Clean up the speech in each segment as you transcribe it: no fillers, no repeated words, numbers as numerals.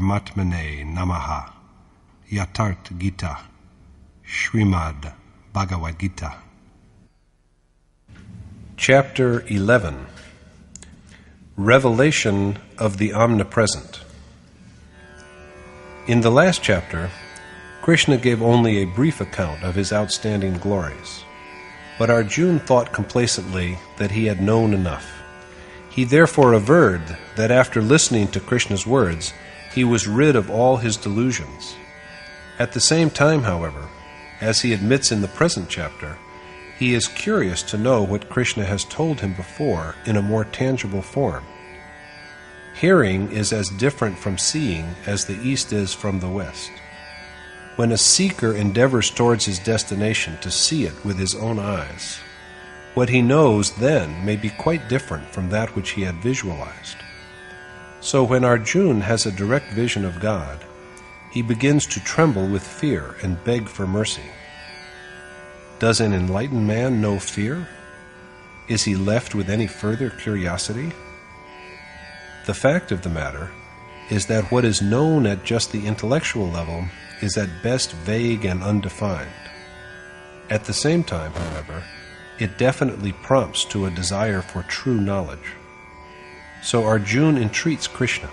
Paramatmane Namaha. Yatharth Geeta. Srimad Bhagavad Gita. Chapter 11. Revelation of the Omnipresent. In the last chapter, Krishna gave only a brief account of his outstanding glories, but Arjun thought complacently that he had known enough. He therefore averred that after listening to Krishna's words, he was rid of all his delusions. At the same time, however, as he admits in the present chapter, he is curious to know what Krishna has told him before in a more tangible form. Hearing is as different from seeing as the east is from the west. When a seeker endeavors towards his destination to see it with his own eyes, what he knows then may be quite different from that which he had visualized. So when Arjun has a direct vision of God, he begins to tremble with fear and beg for mercy. Does an enlightened man know fear? Is he left with any further curiosity? The fact of the matter is that what is known at just the intellectual level is at best vague and undefined. At the same time, however, it definitely prompts to a desire for true knowledge. So Arjun entreats Krishna.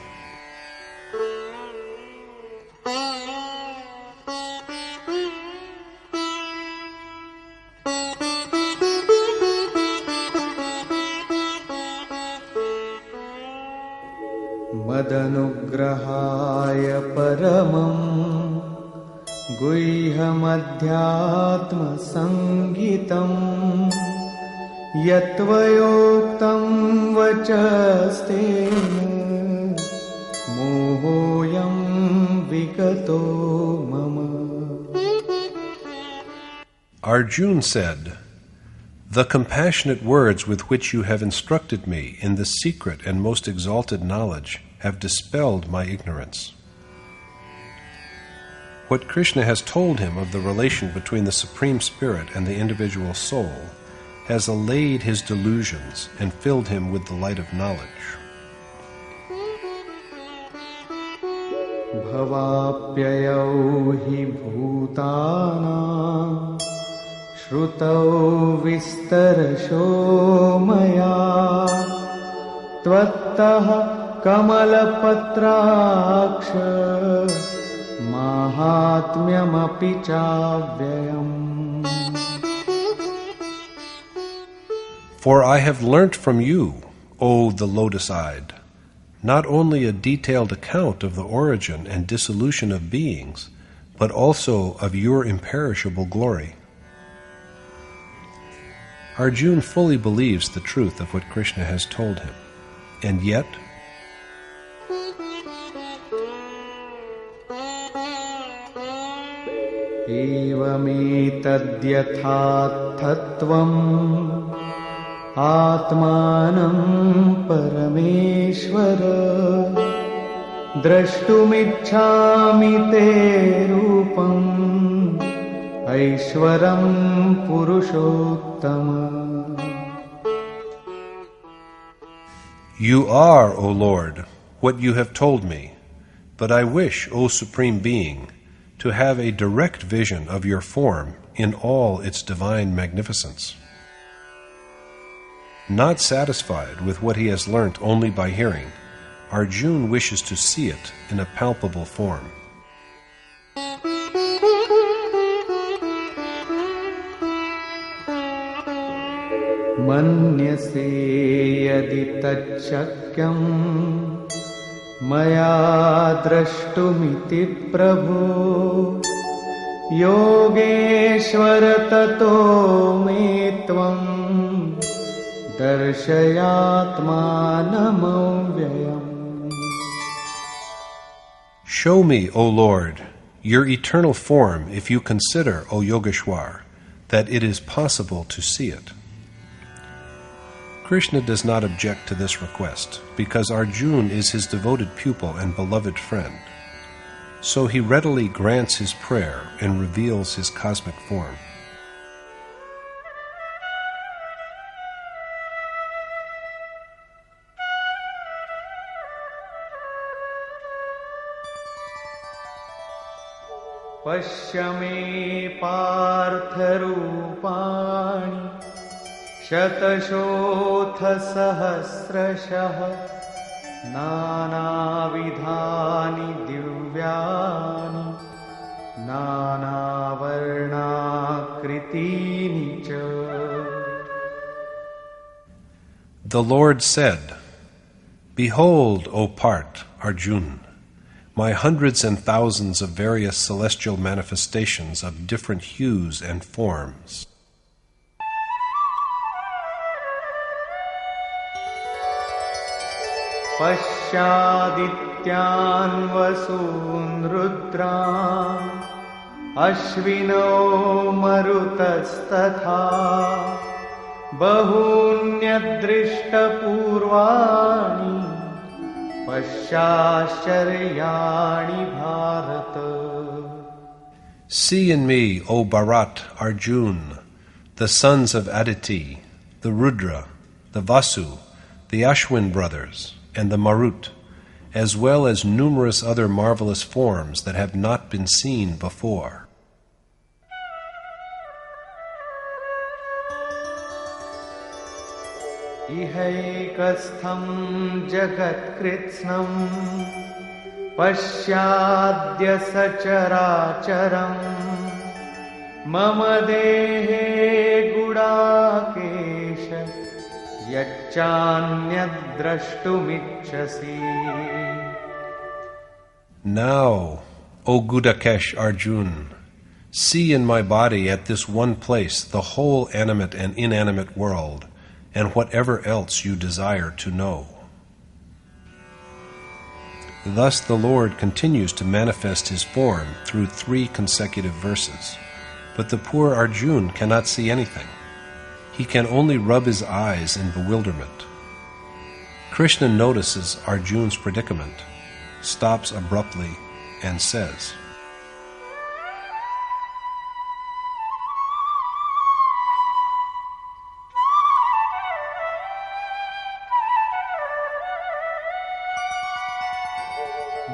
Madanugrahaya paramam guhyamadhyatma sangitam yatvayoktam vachastena mohoyam vikato mama. Arjun said, "The compassionate words with which you have instructed me in the secret and most exalted knowledge have dispelled my ignorance." What Krishna has told him of the relation between the Supreme Spirit and the individual soul has allayed his delusions and filled him with the light of knowledge. Bhavapyayau hi bhutanam shrutau vistarasho maya tvattah Kamalapatraksha Mahatmyamapi chavyayam. For I have learnt from you, O the lotus-eyed, not only a detailed account of the origin and dissolution of beings, but also of your imperishable glory. Arjun fully believes the truth of what Krishna has told him, and yet Evametadyathāttvam Atmanam Parameshvara Drashtumichhami te rupam Aishwaram Purushottama. You are, O Lord, what you have told me, but I wish, O Supreme Being, to have a direct vision of your form in all its divine magnificence. Not satisfied with what he has learnt only by hearing, Arjun wishes to see it in a palpable form. Manyase yadi tacchakyam Maya drashtumiti prabhu Yogeshwara tato me tvam darshayatmanamavyayam. Show me, O Lord, your eternal form if you consider, O Yogeshwar, that it is possible to see it. Krishna does not object to this request, because Arjun is his devoted pupil and beloved friend. So he readily grants his prayer and reveals his cosmic form. पश्य मे पार्थ रूपाणि शतशोऽथ सहस्रशः नानाविधानि दिव्यानि नानावर्णाकृतीनि च. The Lord said, Behold, O Parth, Arjun, my hundreds and thousands of various celestial manifestations of different hues and forms. पश्यादित्यान् वसून् रुद्रान् अश्विनो मरुतस्तथा बहून्यदृष्टपूर्वाणि पश्याश्चर्याणि Bharat. See in me, O Bharat, Arjun, the sons of Aditi, the Rudra, the Vasu, the Ashwin brothers, and the Marut, as well as numerous other marvelous forms that have not been seen before. इहैकस्थं जगत्कृत्स्नं पश्याद्य सचराचरं मम देहे Gudakesh यच्चान्यद्द्रष्टुमिच्छसि. Now, O Gudakesh Arjun, see in my body at this one place the whole animate and inanimate world, and whatever else you desire to know. Thus the Lord continues to manifest his form through 3 consecutive verses, but the poor Arjun cannot see anything. He can only rub his eyes in bewilderment. Krishna notices Arjun's predicament, stops abruptly, and says,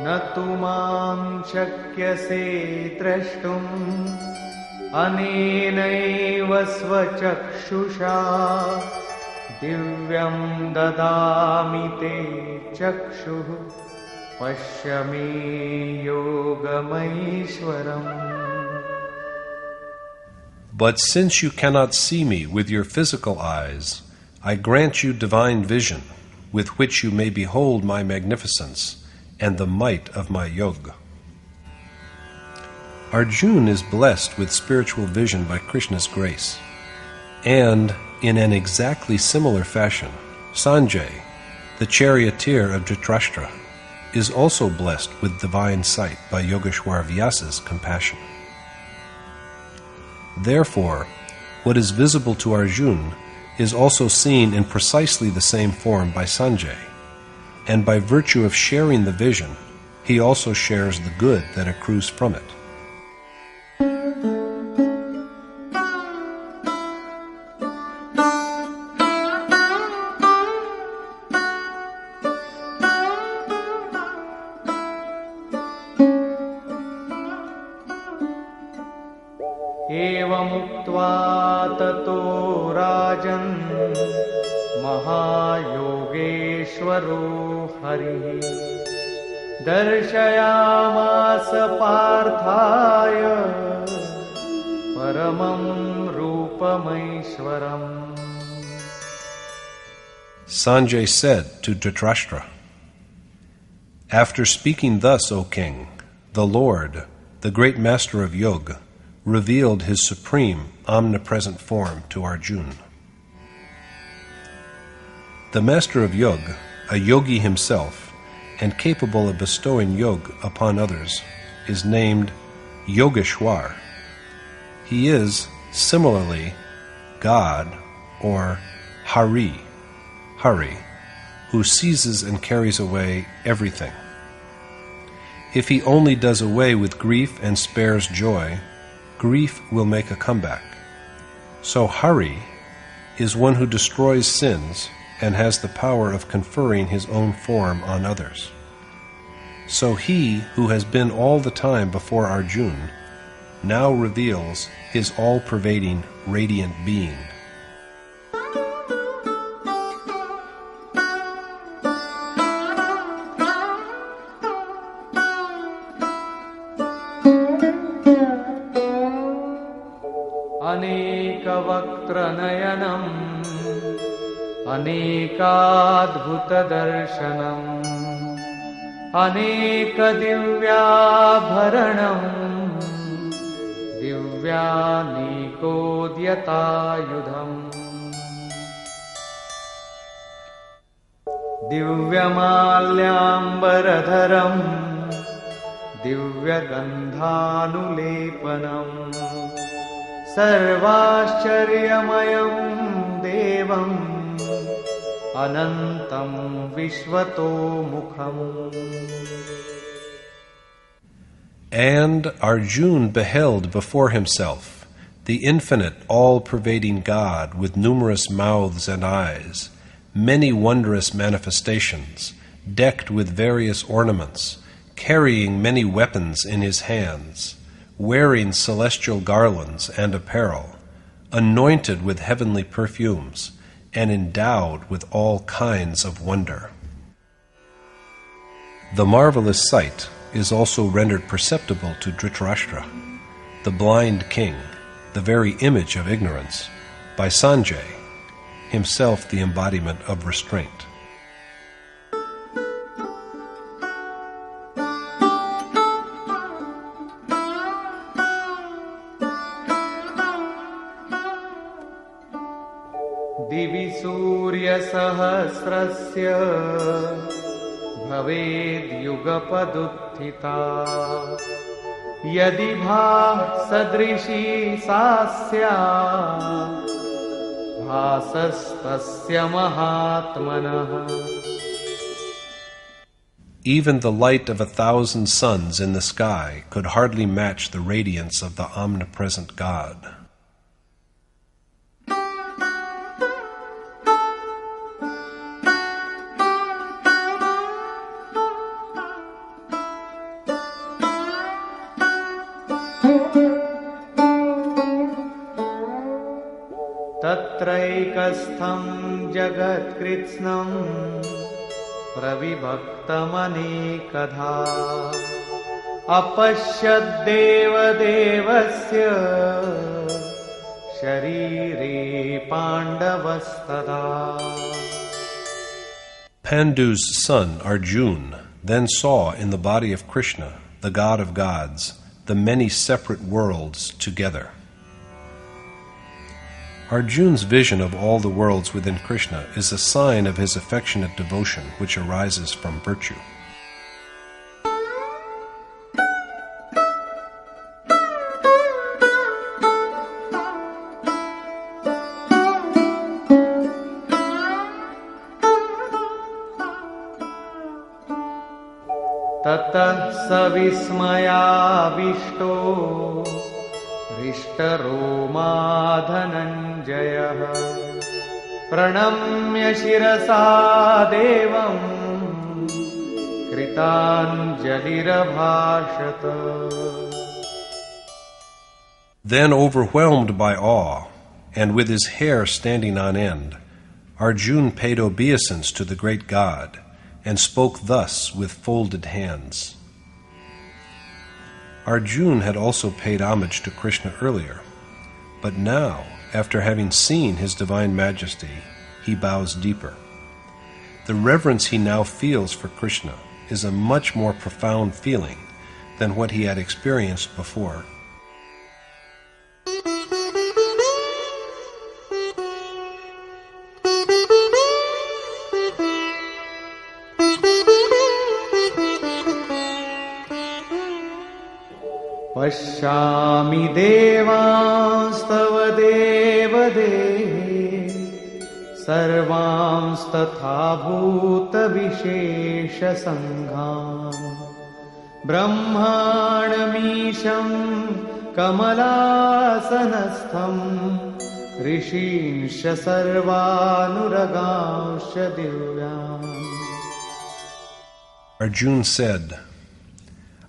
न तु मां शक्यसे द्रष्टुम् अनेनैव स्वचक्षुषा दिव्यं ददामि ते चक्षुः पश्य मे योगमैश्वरम्. But since you cannot see me with your physical eyes, I grant you divine vision, with which you may behold my magnificence and the might of my yoga. Arjun is blessed with spiritual vision by Krishna's grace, and in an exactly similar fashion, Sanjay, the charioteer of Dhritarashtra, is also blessed with divine sight by Yogeshwar Vyasa's compassion. Therefore, what is visible to Arjun is also seen in precisely the same form by Sanjay, and by virtue of sharing the vision, he also shares the good that accrues from it. एवमुक्त्वा ततो राजन् महायोगेश्वरो हरिः दर्शयामास पार्थाय परमं रूपमैश्वरम्. Sanjay said to Dhritarashtra, After speaking thus, O king, the Lord, the great master of yoga, revealed his supreme, omnipresent form to Arjun. The master of yoga, a yogi himself, and capable of bestowing yoga upon others, is named Yogeshwar. He is, similarly, God, or Hari, who seizes and carries away everything. If he only does away with grief and spares joy, grief will make a comeback. So Hari is one who destroys sins and has the power of conferring his own form on others. So he, who has been all the time before Arjun, now reveals his all-pervading, radiant being. Anekavaktranayanam Anekadbhutadarshanam Anekadivyabharanam Divyanikodyatayudham Divyamalyambaradharam Divyagandhanulepanam Sarvashcharyamayam devam Anantam Vishwato Mukham. And Arjun beheld before himself the infinite, all-pervading God with numerous mouths and eyes, many wondrous manifestations, decked with various ornaments, carrying many weapons in his hands, wearing celestial garlands and apparel, anointed with heavenly perfumes, and endowed with all kinds of wonder. The marvelous sight is also rendered perceptible to Dhritarashtra, the blind king, the very image of ignorance, by Sanjay, himself the embodiment of restraint. Divi Surya Sahasrasya Bhaved Yugapaduttita Yadi Bha Sadrishi Sasya Bhasastasya Mahatmanah. Even the light of 1,000 suns in the sky could hardly match the radiance of the omnipresent God. Tatraikastham Jagatkritsnam Pravibhaktamanekadha Apashyad Deva Devasya Sharire Pandavastada. Pandu's son Arjun then saw in the body of Krishna, the god of gods, the many separate worlds together. Arjun's vision of all the worlds within Krishna is a sign of his affectionate devotion which arises from virtue. Tatah savismayavishto Rishtaroma Dhananjaya Pranamya Shirasa Devam Kritanjalirabhashata. Then, overwhelmed by awe, and with his hair standing on end, Arjun paid obeisance to the great God, and spoke thus with folded hands. Arjun had also paid homage to Krishna earlier, but now, after having seen his divine majesty, he bows deeper. The reverence he now feels for Krishna is a much more profound feeling than what he had experienced before. Pashyami devastav devade sarvamstatha bhuta vishesha sangham brahmanamisham kamalasanastham rishinsha sarvanuragansha divyam. Arjun said,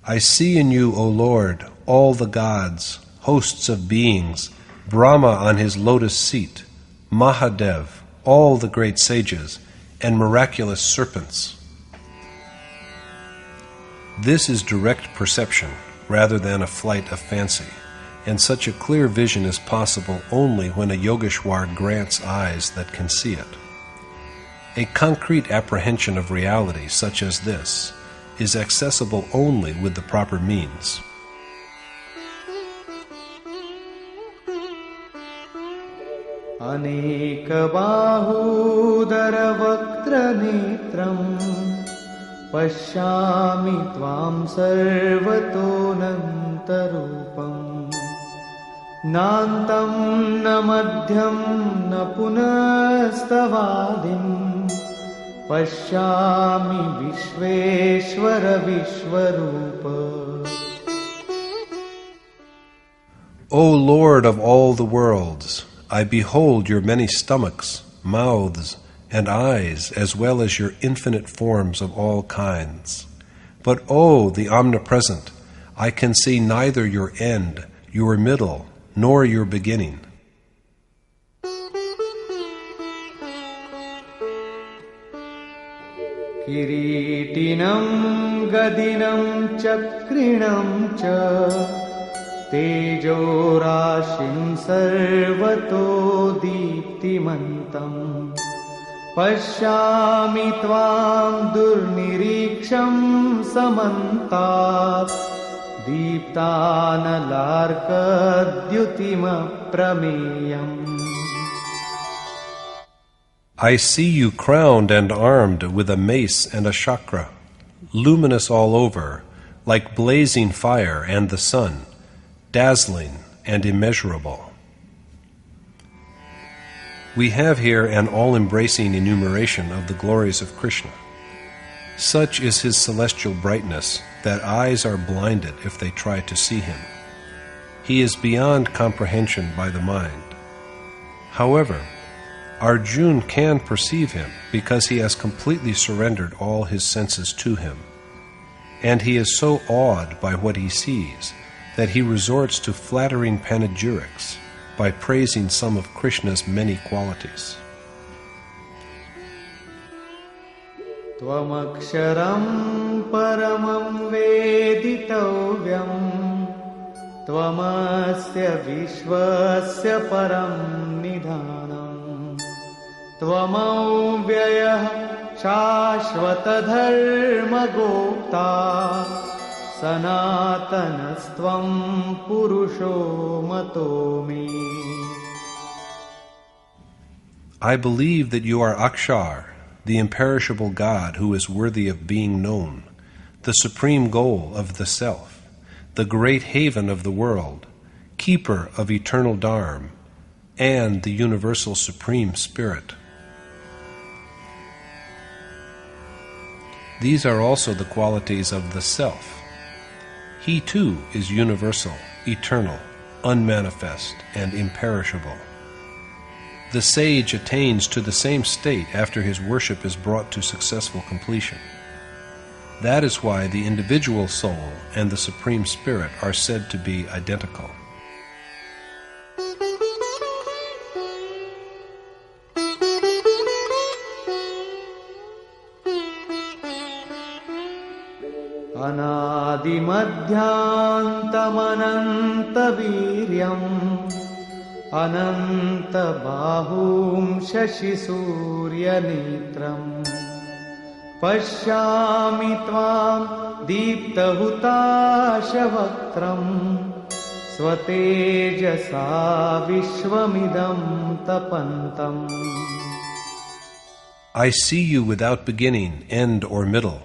I see in you, O Lord, all the gods, hosts of beings, Brahma on his lotus seat, Mahadev, all the great sages, and miraculous serpents. This is direct perception rather than a flight of fancy, and such a clear vision is possible only when a Yogeshwar grants eyes that can see it. A concrete apprehension of reality such as this is accessible only with the proper means. अनेकबाहूदरवक्त्रनेत्रम् पश्यामि त्वां सर्वतोऽनन्तरूपम् नान्तं न मध्यं न पुनस्तवादिम् पश्यामि विश्वेश्वर विश्वरूप. O Lord of all the worlds, I behold your many stomachs, mouths, and eyes, as well as your infinite forms of all kinds. But, O the Omnipresent, I can see neither your end, your middle, nor your beginning. किरीटिनं गदिनं चक्रिणं च तेजोराशिं सर्वतो दीप्तिमन्तम् पश्यामि त्वां दुर्निरीक्षं समन्तात् दीप्तानलार्कद्युतिमप्रमेयम्. I see you crowned and armed with a mace and a chakra, luminous all over, like blazing fire and the sun, dazzling and immeasurable. We have here an all-embracing enumeration of the glories of Krishna. Such is his celestial brightness that eyes are blinded if they try to see him. He is beyond comprehension by the mind. However, Arjun can perceive him because he has completely surrendered all his senses to him, and he is so awed by what he sees that he resorts to flattering panegyrics by praising some of Krishna's many qualities. त्वमक्षरं परमं वेदितव्यं त्वमस्य विश्वस्य परं निधानम् त्वमव्ययः शाश्वतधर्मगोप्ता सनातनस्त्वं पुरुषो मतो मे. I believe that you are Akshar, the imperishable God who is worthy of being known, the supreme goal of the Self, the great haven of the world, keeper of eternal Dharma, and the universal Supreme Spirit. These are also the qualities of the Self. He too is universal, eternal, unmanifest, and imperishable. The sage attains to the same state after his worship is brought to successful completion. That is why the individual soul and the Supreme Spirit are said to be identical. अनादिमध्यान्तमनन्तवीर्यम् अनन्तबाहुं शशिसूर्यनेत्रम् पश्यामि त्वां दीप्तहुताशवक्त्रम् स्वतेजसा विश्वमिदं तपन्तम्. I see you without beginning, end, or middle,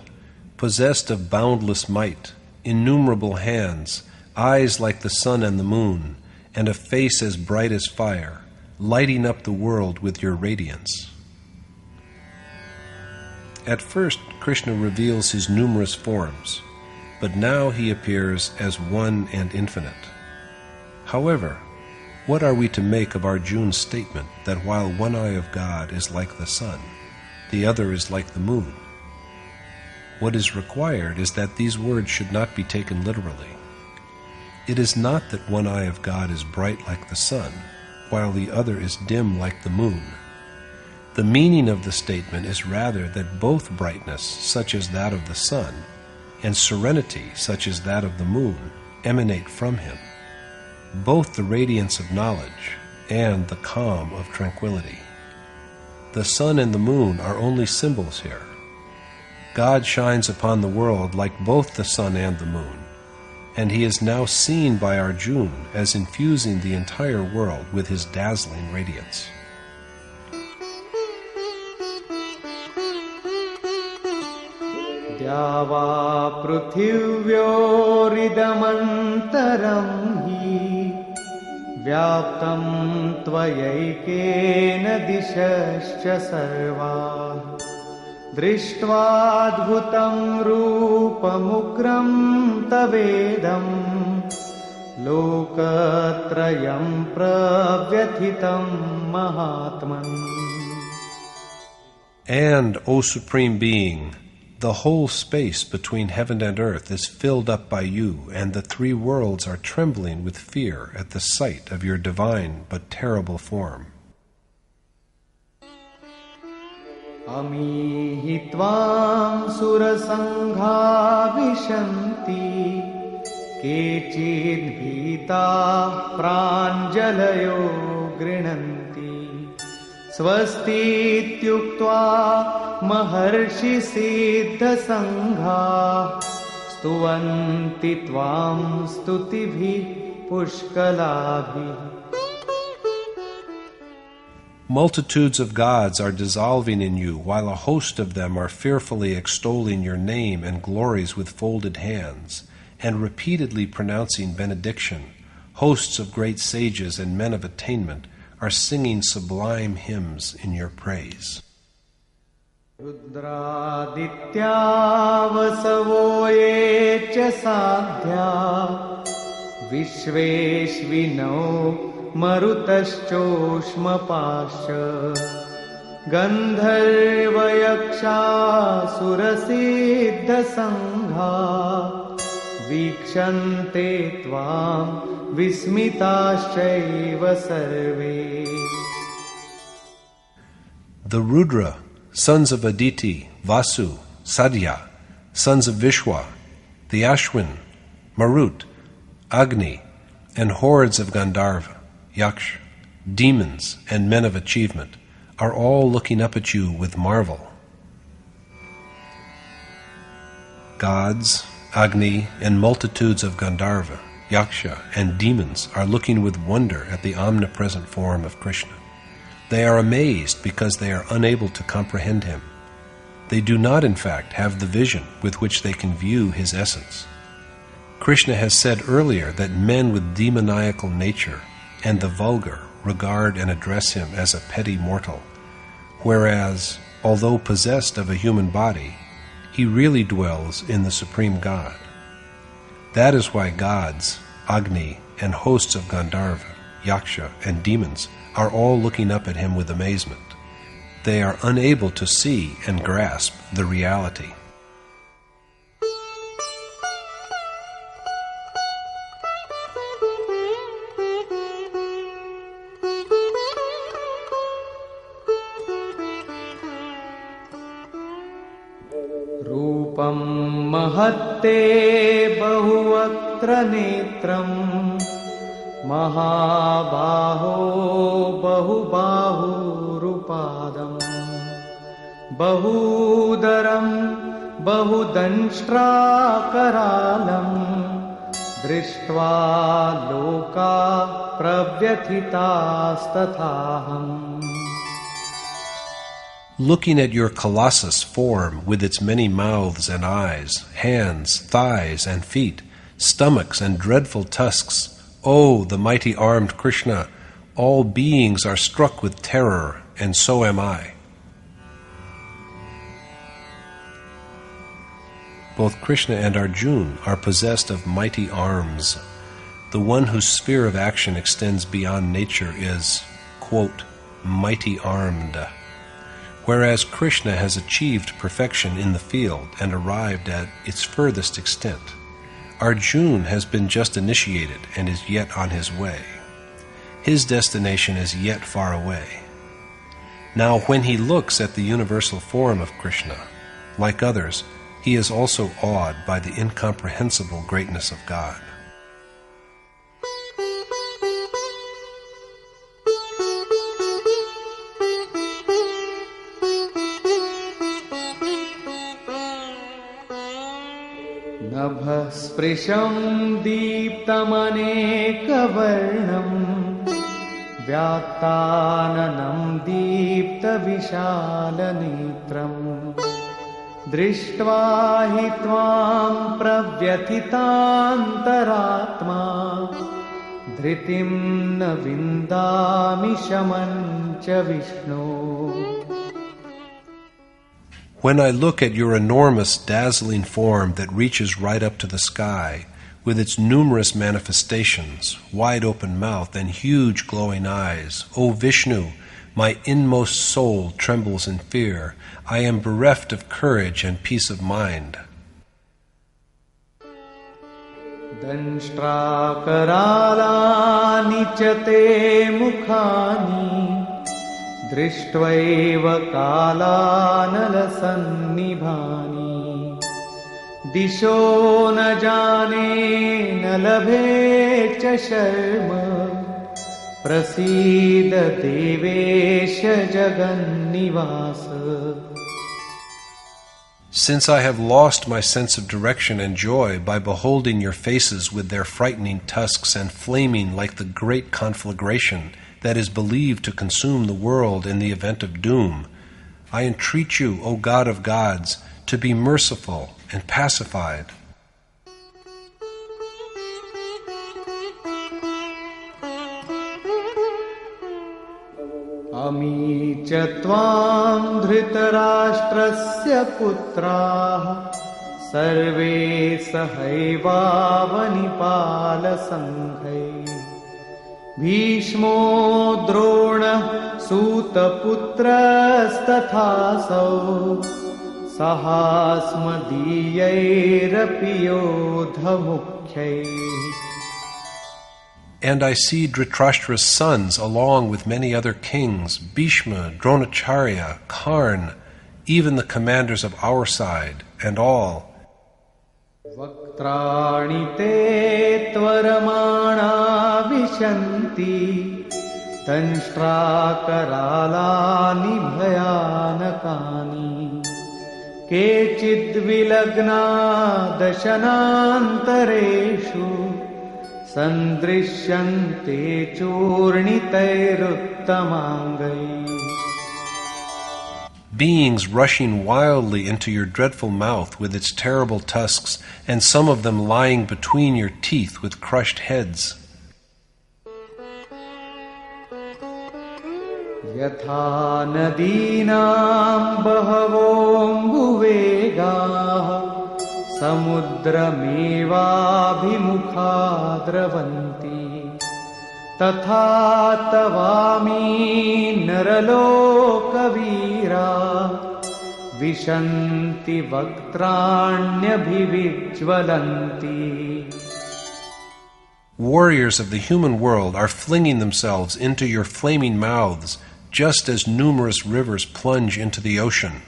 possessed of boundless might, innumerable hands, eyes like the sun and the moon, and a face as bright as fire, lighting up the world with your radiance. At first, Krishna reveals his numerous forms, but now he appears as one and infinite. However, what are we to make of Arjun's statement that while one eye of God is like the sun, the other is like the moon? What is required is that these words should not be taken literally. It is not that one eye of God is bright like the sun, while the other is dim like the moon. The meaning of the statement is rather that both brightness, such as that of the sun, and serenity, such as that of the moon, emanate from him, both the radiance of knowledge and the calm of tranquility. The sun and the moon are only symbols here. God shines upon the world like both the sun and the moon, and he is now seen by Arjun as infusing the entire world with his dazzling radiance. Dyava prithivyoridamantram hi vyaptam tvayekena dishascha sarva drishtvaadbhutam rupamukram tavedam lokatrayam pravyathitam mahatman. And, O Supreme Being, the whole space between heaven and earth is filled up by you, and the three worlds are trembling with fear at the sight of your divine but terrible form. Amihi tvam surasangha vishanti kechid bhita pranjalayo grinanti swasti tyuktva maharshi siddha sangha stuvanti tvam stutibhi pushkalabhi. Multitudes of gods are dissolving in you, while a host of them are fearfully extolling your name and glories with folded hands, and repeatedly pronouncing benediction. Hosts of great sages and men of attainment are singing sublime hymns in your praise. Rudraditya vasavo ye cha sadhya Vishveshvino Marutaschoshma pasha Gandharva yaksha surasiddha sangha Vikshante tvam vismitaschaiva sarve. The Rudra, sons of Aditi, Vasu, Sadhya, sons of Vishwa, the Ashwin, Marut, Agni, and hordes of Gandharva, Yaksh, demons, and men of achievement are all looking up at you with marvel. Gods, Agni, and multitudes of Gandharva, Yaksha, and demons are looking with wonder at the omnipresent form of Krishna. They are amazed because they are unable to comprehend him. They do not, in fact, have the vision with which they can view his essence. Krishna has said earlier that men with demoniacal nature and the vulgar regard and address him as a petty mortal, whereas, although possessed of a human body, he really dwells in the Supreme God. That is why gods, Agni, and hosts of Gandharva, Yaksha, and demons are all looking up at him with amazement. They are unable to see and grasp the reality. Rupam mahatte bahuvatra netram Mahabaho bahubahu rupadam Bahudaram bahudanshtra karalam Drishtva loka pravyathitas. Looking at your colossus form with its many mouths and eyes, hands, thighs, and feet, stomachs, and dreadful tusks, O the mighty armed Krishna, all beings are struck with terror, and so am I. Both Krishna and Arjun are possessed of mighty arms. The one whose sphere of action extends beyond nature is, quote, mighty armed, whereas Krishna has achieved perfection in the field and arrived at its furthest extent. Arjun has been just initiated and is yet on his way. His destination is yet far away. Now, when he looks at the universal form of Krishna, like others, he is also awed by the incomprehensible greatness of God. नभस्पृशं दीप्तमनेकवर्णं व्यात्ताननं दीप्तविशालनेत्रम् दृष्ट्वा हि त्वां प्रव्यथितान्तरात्मा धृतिं न विन्दामि शमं च विष्णो. When I look at your enormous, dazzling form that reaches right up to the sky, with its numerous manifestations, wide-open mouth and huge glowing eyes, O Vishnu, my inmost soul trembles in fear. I am bereft of courage and peace of mind. दंष्ट्राकरालानि च ते मुखानि दृष्ट्वैव कालानलसन्निभानि दिशो न जाने न लभे च शर्म प्रसीद देवेश जगन्निवास. Since I have lost my sense of direction and joy by beholding your faces with their frightening tusks and flaming like the great conflagration that is believed to consume the world in the event of doom, I entreat you, O God of gods, to be merciful and pacified. अमी च त्वां धृतराष्ट्रस्य पुत्राः सर्वे सहैवावनिपालसङ्घैः भीष्मो द्रोणः सूतपुत्रस्तथासौ सहास्मदीयैरपि योधमुख्यैः. And I see Dhritarashtra's sons along with many other kings, Bhishma, Dronacharya, Karn, even the commanders of our side, and all. वक्त्राणि ते त्वरमाणा विशन्ति दंष्ट्राकरालानि भयानकानि केचिद्विलग्ना दशनान्तरेषु सन्दृश्यन्ते चूर्णितैरुत्तमाङ्गैः. Beings rushing wildly into your dreadful mouth with its terrible tusks, and some of them lying between your teeth with crushed heads. यथा नदीनां बहवोऽम्बुवेगाः समुद्रमेवाभिमुखा द्रवन्ति तथा तवामी नरलोकवीरा विशन्ति वक्त्राण्यभिविज्वलन्ति. Warriors of the human world are flinging themselves into your flaming mouths, just as numerous rivers plunge into the ocean.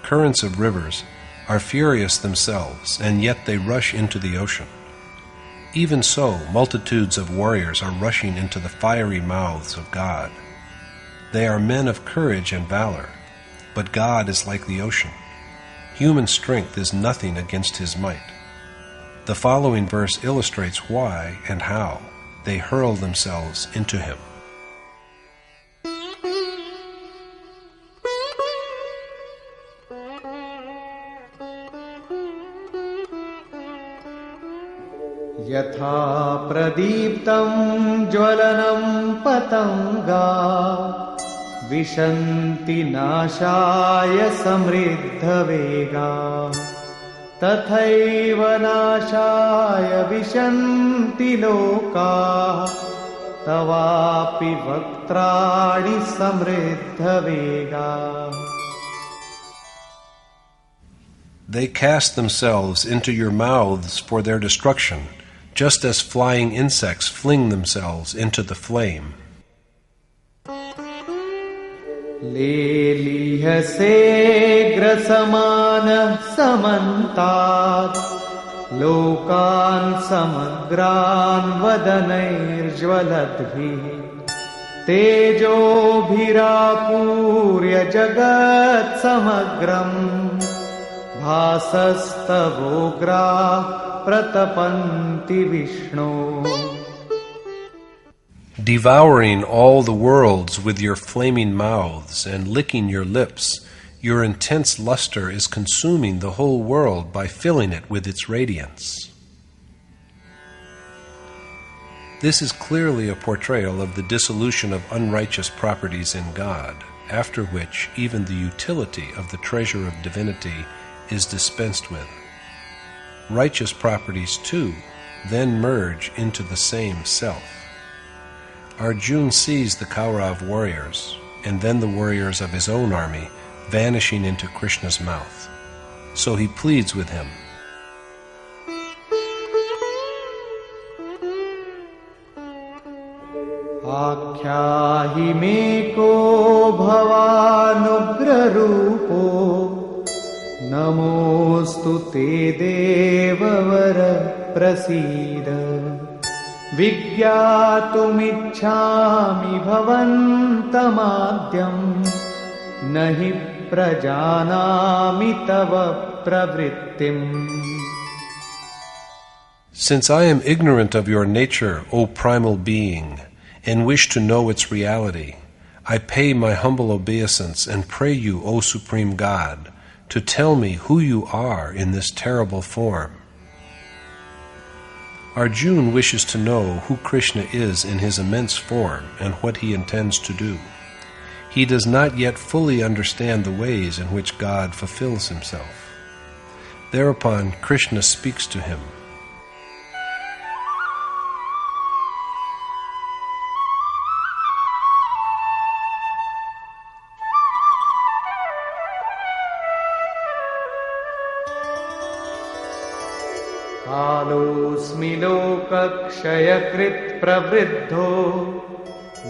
Currents of rivers are furious themselves, and yet they rush into the ocean. Even so, multitudes of warriors are rushing into the fiery mouths of God. They are men of courage and valor, but God is like the ocean. Human strength is nothing against his might. The following verse illustrates why and how they hurl themselves into him. यथा प्रदीप्तं ज्वलनं पतंगा विशन्ति नाशाय समृद्धवेगा तथैव नाशाय विशन्ति लोकाः तवापि वक्त्राणि समृद्धवेगा. They cast themselves into your mouths for their destruction, just as flying insects fling themselves into the flame. Lelihase samantat lokan samagran vadanairjvaladbhi tejo bhirapurya jagat samagram bhasastavogra pratapanti Vishnu. Devouring all the worlds with your flaming mouths and licking your lips, your intense luster is consuming the whole world by filling it with its radiance. This is clearly a portrayal of the dissolution of unrighteous properties in God, after which even the utility of the treasure of divinity is dispensed with. Righteous properties, too, then merge into the same self. Arjun sees the Kaurav warriors, and then the warriors of his own army, vanishing into Krishna's mouth. So he pleads with him. Akhyahi me ko bhavanugra rupo namostu te devavara prasida Vigyatumichhami bhavantamadyam nahi prajanami tava pravrittim. Since I am ignorant of your nature, O primal being, and wish to know its reality, I pay my humble obeisance and pray you, O Supreme God, to tell me who you are in this terrible form. Arjun wishes to know who Krishna is in his immense form and what he intends to do. He does not yet fully understand the ways in which God fulfills himself. Thereupon Krishna speaks to him. Kalosmi lokakshayakrit pravriddho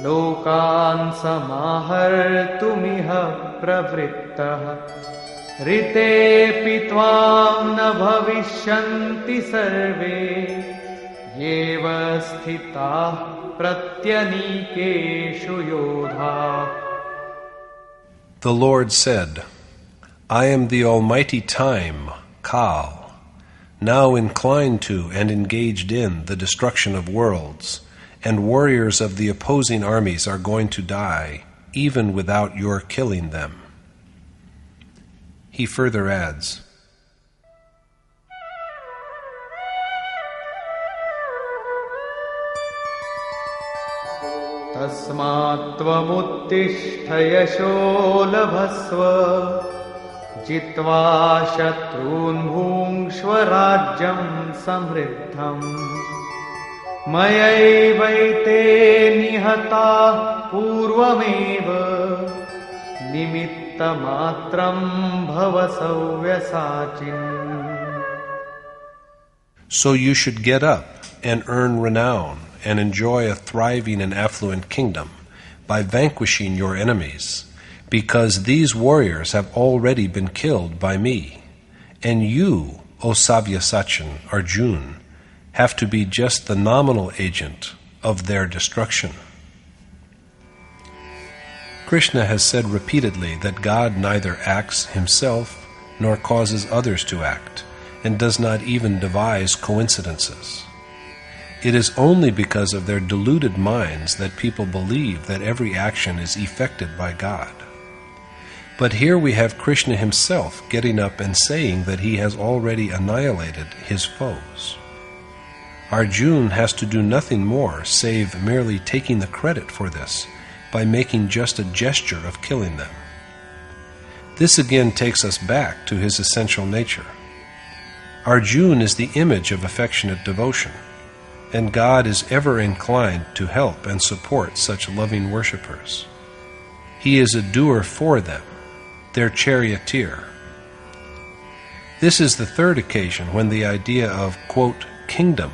lokan samahartumiha pravrittah rite pitvam na bhavishyanti sarve yeva sthitah pratyanikeshu yodha. The Lord said, I am the Almighty Time, Kal, now inclined to and engaged in the destruction of worlds, and warriors of the opposing armies are going to die, even without your killing them. He further adds, Tasmat tvamuttishta yasho labhasva Jitva shatrun bhungshvarajyam samriddham Mayaivaite nihata purvameva Nimitta matram bhavasauvyasachin. So you should get up and earn renown and enjoy a thriving and affluent kingdom by vanquishing your enemies, because these warriors have already been killed by me, and you, O Savyasachin, Arjun, have to be just the nominal agent of their destruction. Krishna has said repeatedly that God neither acts himself nor causes others to act, and does not even devise coincidences. It is only because of their deluded minds that people believe that every action is effected by God. But here we have Krishna himself getting up and saying that he has already annihilated his foes. Arjun has to do nothing more save merely taking the credit for this by making just a gesture of killing them. This again takes us back to his essential nature. Arjun is the image of affectionate devotion, and God is ever inclined to help and support such loving worshippers. He is a doer for them, their charioteer. This is the third occasion when the idea of, quote, kingdom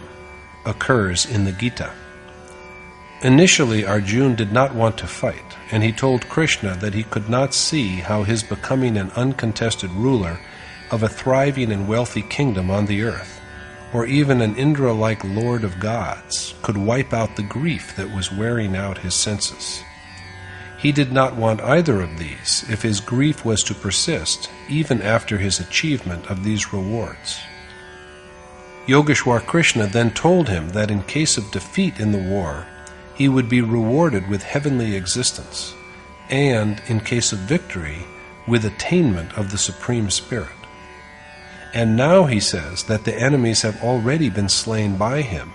occurs in the Gita. Initially, Arjun did not want to fight, and he told Krishna that he could not see how his becoming an uncontested ruler of a thriving and wealthy kingdom on the earth, or even an Indra-like lord of gods, could wipe out the grief that was wearing out his senses. He did not want either of these if his grief was to persist even after his achievement of these rewards. Yogeshwar Krishna then told him that in case of defeat in the war, he would be rewarded with heavenly existence, and, in case of victory, with attainment of the Supreme Spirit. And now he says that the enemies have already been slain by him,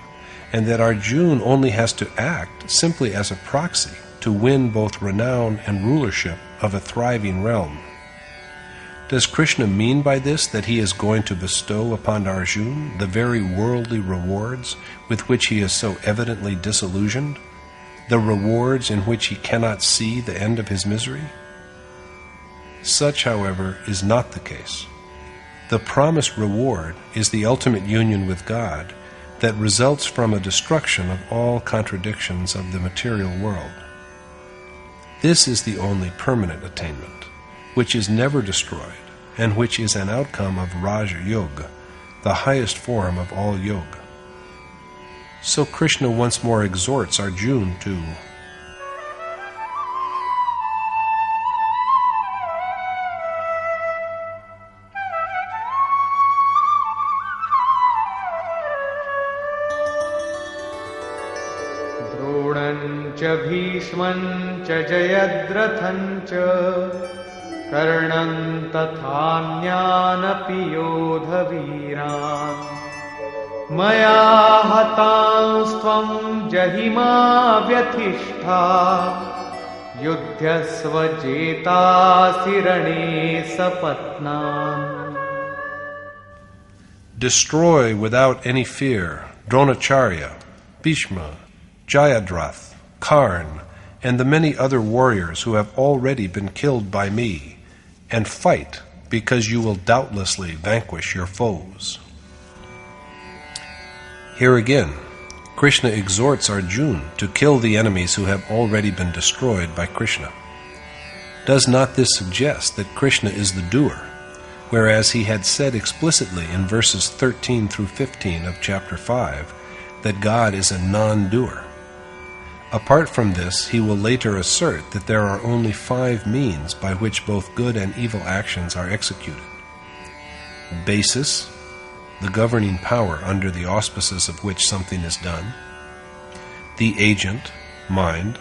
and that Arjun only has to act simply as a proxy to win both renown and rulership of a thriving realm. Does Krishna mean by this that he is going to bestow upon Arjun the very worldly rewards with which he is so evidently disillusioned, the rewards in which he cannot see the end of his misery? Such, however, is not the case. The promised reward is the ultimate union with God that results from a destruction of all contradictions of the material world. This is the only permanent attainment, which is never destroyed, and which is an outcome of Raja Yoga, the highest form of all yoga. So Krishna once more exhorts Arjun to द्रोणञ्च भीष्मञ्च जयद्रथञ्च कर्णं तथान्यानपि योधवीरान् मया हतांस्त्वं जहिमा व्यथिष्ठा युध्यस्व जेतासि रणे सपत्नान्. Destroy without any fear Dronacharya, Bhishma, Jayadratha, Karn, and the many other warriors who have already been killed by me, and fight, because you will doubtlessly vanquish your foes. Here again, Krishna exhorts Arjun to kill the enemies who have already been destroyed by Krishna. Does not this suggest that Krishna is the doer, whereas he had said explicitly in verses 13 through 15 of chapter 5 that God is a non-doer? Apart from this, he will later assert that there are only 5 means by which both good and evil actions are executed. Basis, the governing power under the auspices of which something is done. The agent, mind.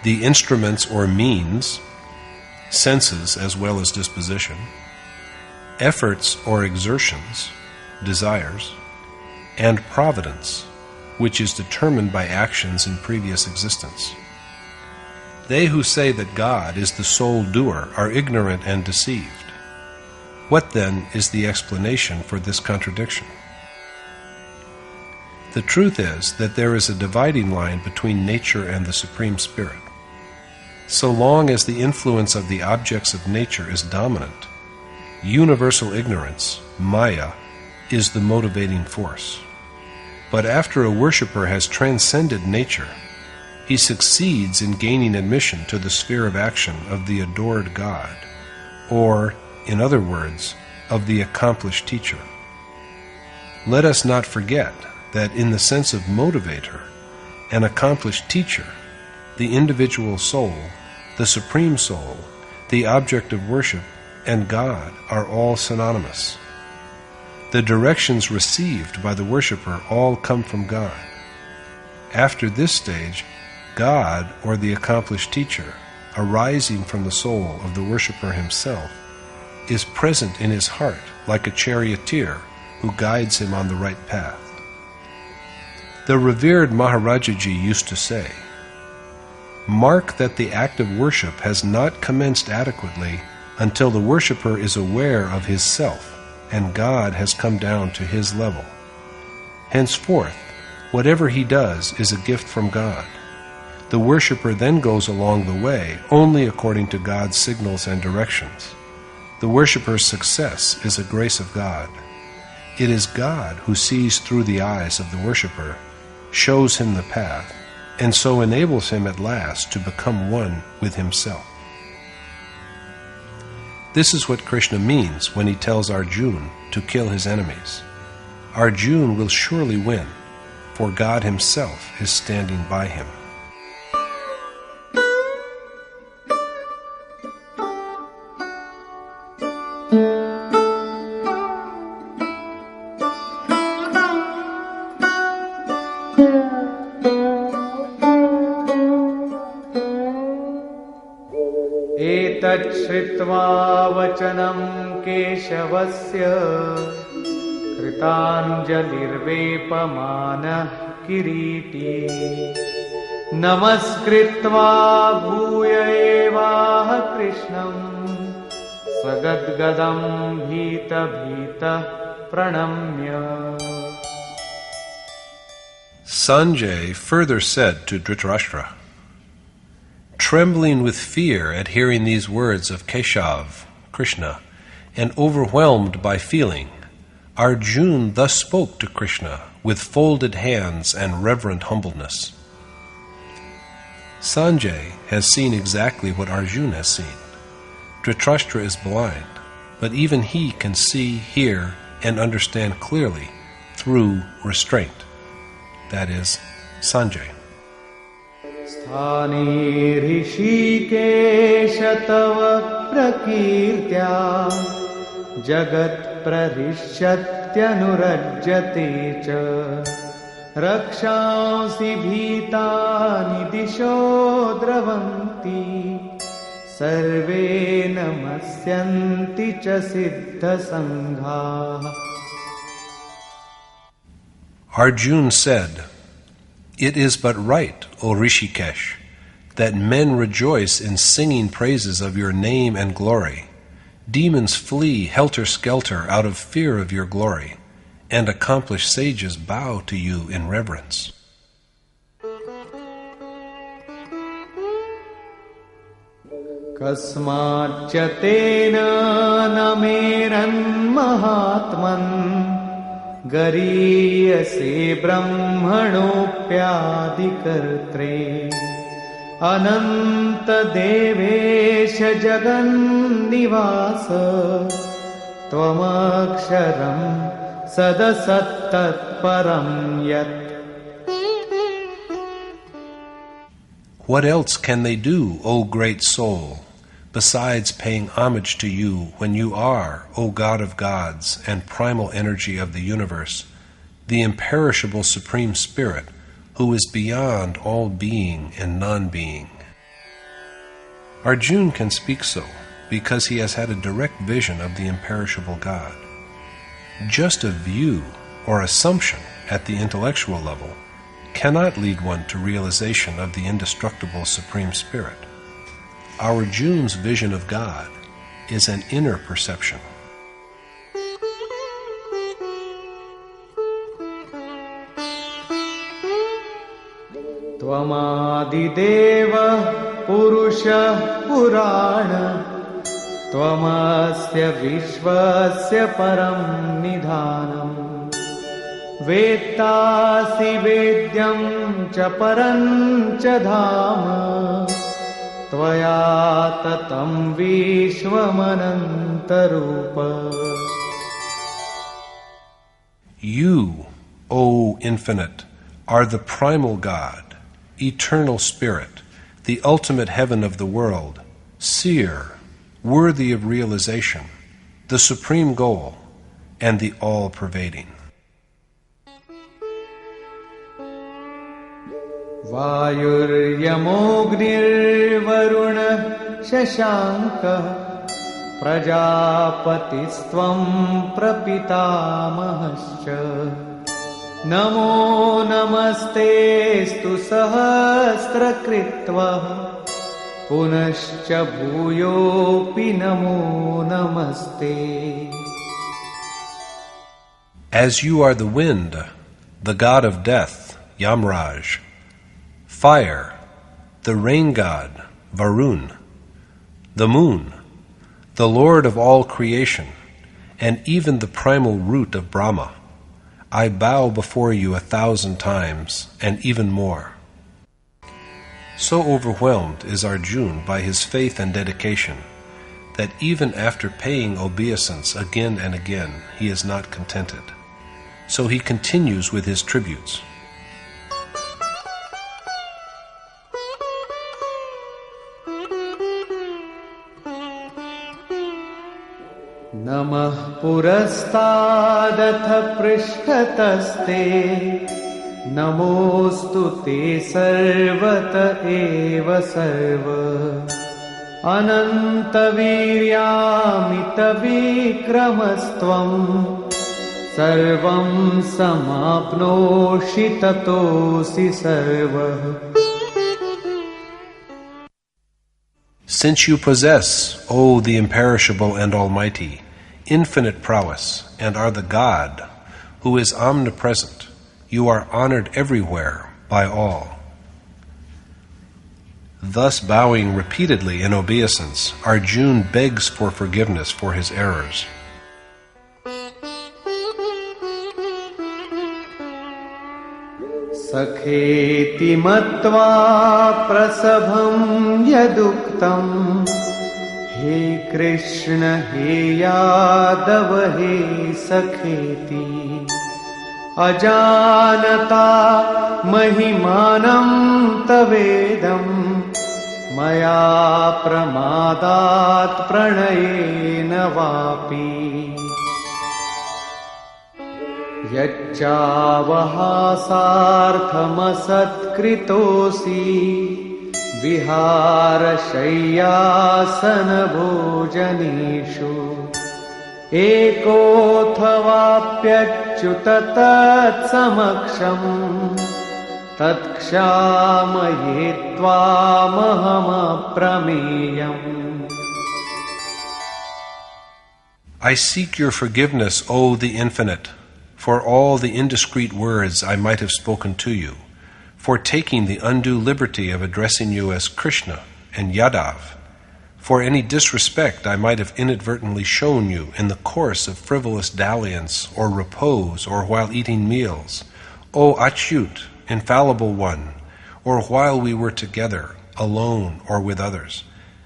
The instruments or means, senses as well as disposition. Efforts or exertions, desires. And providence, which is determined by actions in previous existence. They who say that God is the sole doer are ignorant and deceived. What then is the explanation for this contradiction? The truth is that there is a dividing line between nature and the Supreme Spirit. So long as the influence of the objects of nature is dominant, universal ignorance, Maya, is the motivating force. But after a worshipper has transcended nature, he succeeds in gaining admission to the sphere of action of the adored God, or, in other words, of the accomplished teacher. Let us not forget that in the sense of motivator, an accomplished teacher, the individual soul, the supreme soul, the object of worship, and God are all synonymous. The directions received by the worshipper all come from God. After this stage, God, or the accomplished teacher, arising from the soul of the worshipper himself, is present in his heart like a charioteer who guides him on the right path. The revered Maharajaji used to say, "Mark that the act of worship has not commenced adequately until the worshipper is aware of his self and God has come down to his level. Henceforth, whatever he does is a gift from God. The worshipper then goes along the way only according to God's signals and directions. The worshipper's success is a grace of God. It is God who sees through the eyes of the worshipper, shows him the path, and so enables him at last to become one with himself. This is what Krishna means when he tells Arjun to kill his enemies. Arjun will surely win, for God himself is standing by him. एतच्छ्रुत्वा वचनं केशवस्य कृताञ्जलिर्वेपमानः किरीटी नमस्कृत्वा भूय एवाह कृष्णं सगद्गदं भीतः प्रणम्य. Sanjay further said to Dhritarashtra, trembling with fear at hearing these words of Keshav, Krishna, and overwhelmed by feeling, Arjun thus spoke to Krishna with folded hands and reverent humbleness. Sanjay has seen exactly what Arjun has seen. Dhritarashtra is blind, but even he can see, hear, and understand clearly through restraint. That is, Sanjay. स्थाने ऋषिकेश तव प्रकीर्त्या जगत्प्रहृष्यत्यनुरज्यते च रक्षांसि भीतानि दिशो द्रवन्ति सर्वे नमस्यन्ति च सिद्धसङ्घाः. Arjun said, "It is but right, O Rishikesh, that men rejoice in singing praises of your name and glory. Demons flee helter-skelter out of fear of your glory, and accomplished sages bow to you in reverence." कस्माच्च तेन न मेरन्महात्मन् गरीयसे ब्रह्मणोऽप्यादिकर्त्रे अनन्तदेवेश जगन्निवास त्वमक्षरं सदसत्तत्परं यत्. What else can they do, O great soul, besides paying homage to you when you are, O God of gods and primal energy of the universe, the imperishable Supreme Spirit, who is beyond all being and non-being? Arjun can speak so because he has had a direct vision of the imperishable God. Just a view or assumption at the intellectual level cannot lead one to realization of the indestructible Supreme Spirit. Our Arjun's vision of God is an inner perception. त्वमादिदेवः पुरुषः पुराण त्वमस्य विश्वस्य परं निधानम् वेत्तासि वेद्यं च परं च धाम त्वया ततं विश्वमनन्तरूप. You, O Infinite, are the primal God, eternal Spirit, the ultimate heaven of the world, seer, worthy of realization, the supreme goal, and the all-pervading. वायुर्यमोऽग्निर्वरुणः शशाङ्कः प्रजापतिस्त्वं प्रपितामहश्च नमो नमस्तेऽस्तु सहस्रकृत्वः पुनश्च भूयोऽपि नमो नमस्ते. As you are the wind, the god of death, Yamraj, fire, the rain god, Varun, the moon, the Lord of all creation, and even the primal root of Brahma, I bow before you 1,000 times, and even more. So overwhelmed is Arjun by his faith and dedication, that even after paying obeisance again and again, he is not contented. So he continues with his tributes. Namah purastadath prishtataste Namostu te sarvata eva sarva Ananta viryamita vikramastvam Sarvam samapnoshi tatosi sarva. Since you possess, O the imperishable and almighty, infinite prowess, and are the God, who is omnipresent, you are honored everywhere by all. Thus bowing repeatedly in obeisance, Arjun begs for forgiveness for his errors. Sakheti matva prasabham yaduktam He Krishna he Yadav he Sakheti Ajanata mahimanam tavedam Maya pramadat pranayena vapi Yacchāvahāsārthamasatkritosi Vihārashayyāsana bhojanishu Ekothavaप्यच्युत tatsamaksham Tatkshamye tvāmahamapraméyam. I seek your forgiveness, O the Infinite, for all the indiscreet words I might have spoken to you, for taking the undue liberty of addressing you as Krishna and Yadav, for any disrespect I might have inadvertently shown you in the course of frivolous dalliance or repose or while eating meals, O Achyut, infallible one, or while we were together, alone or with others,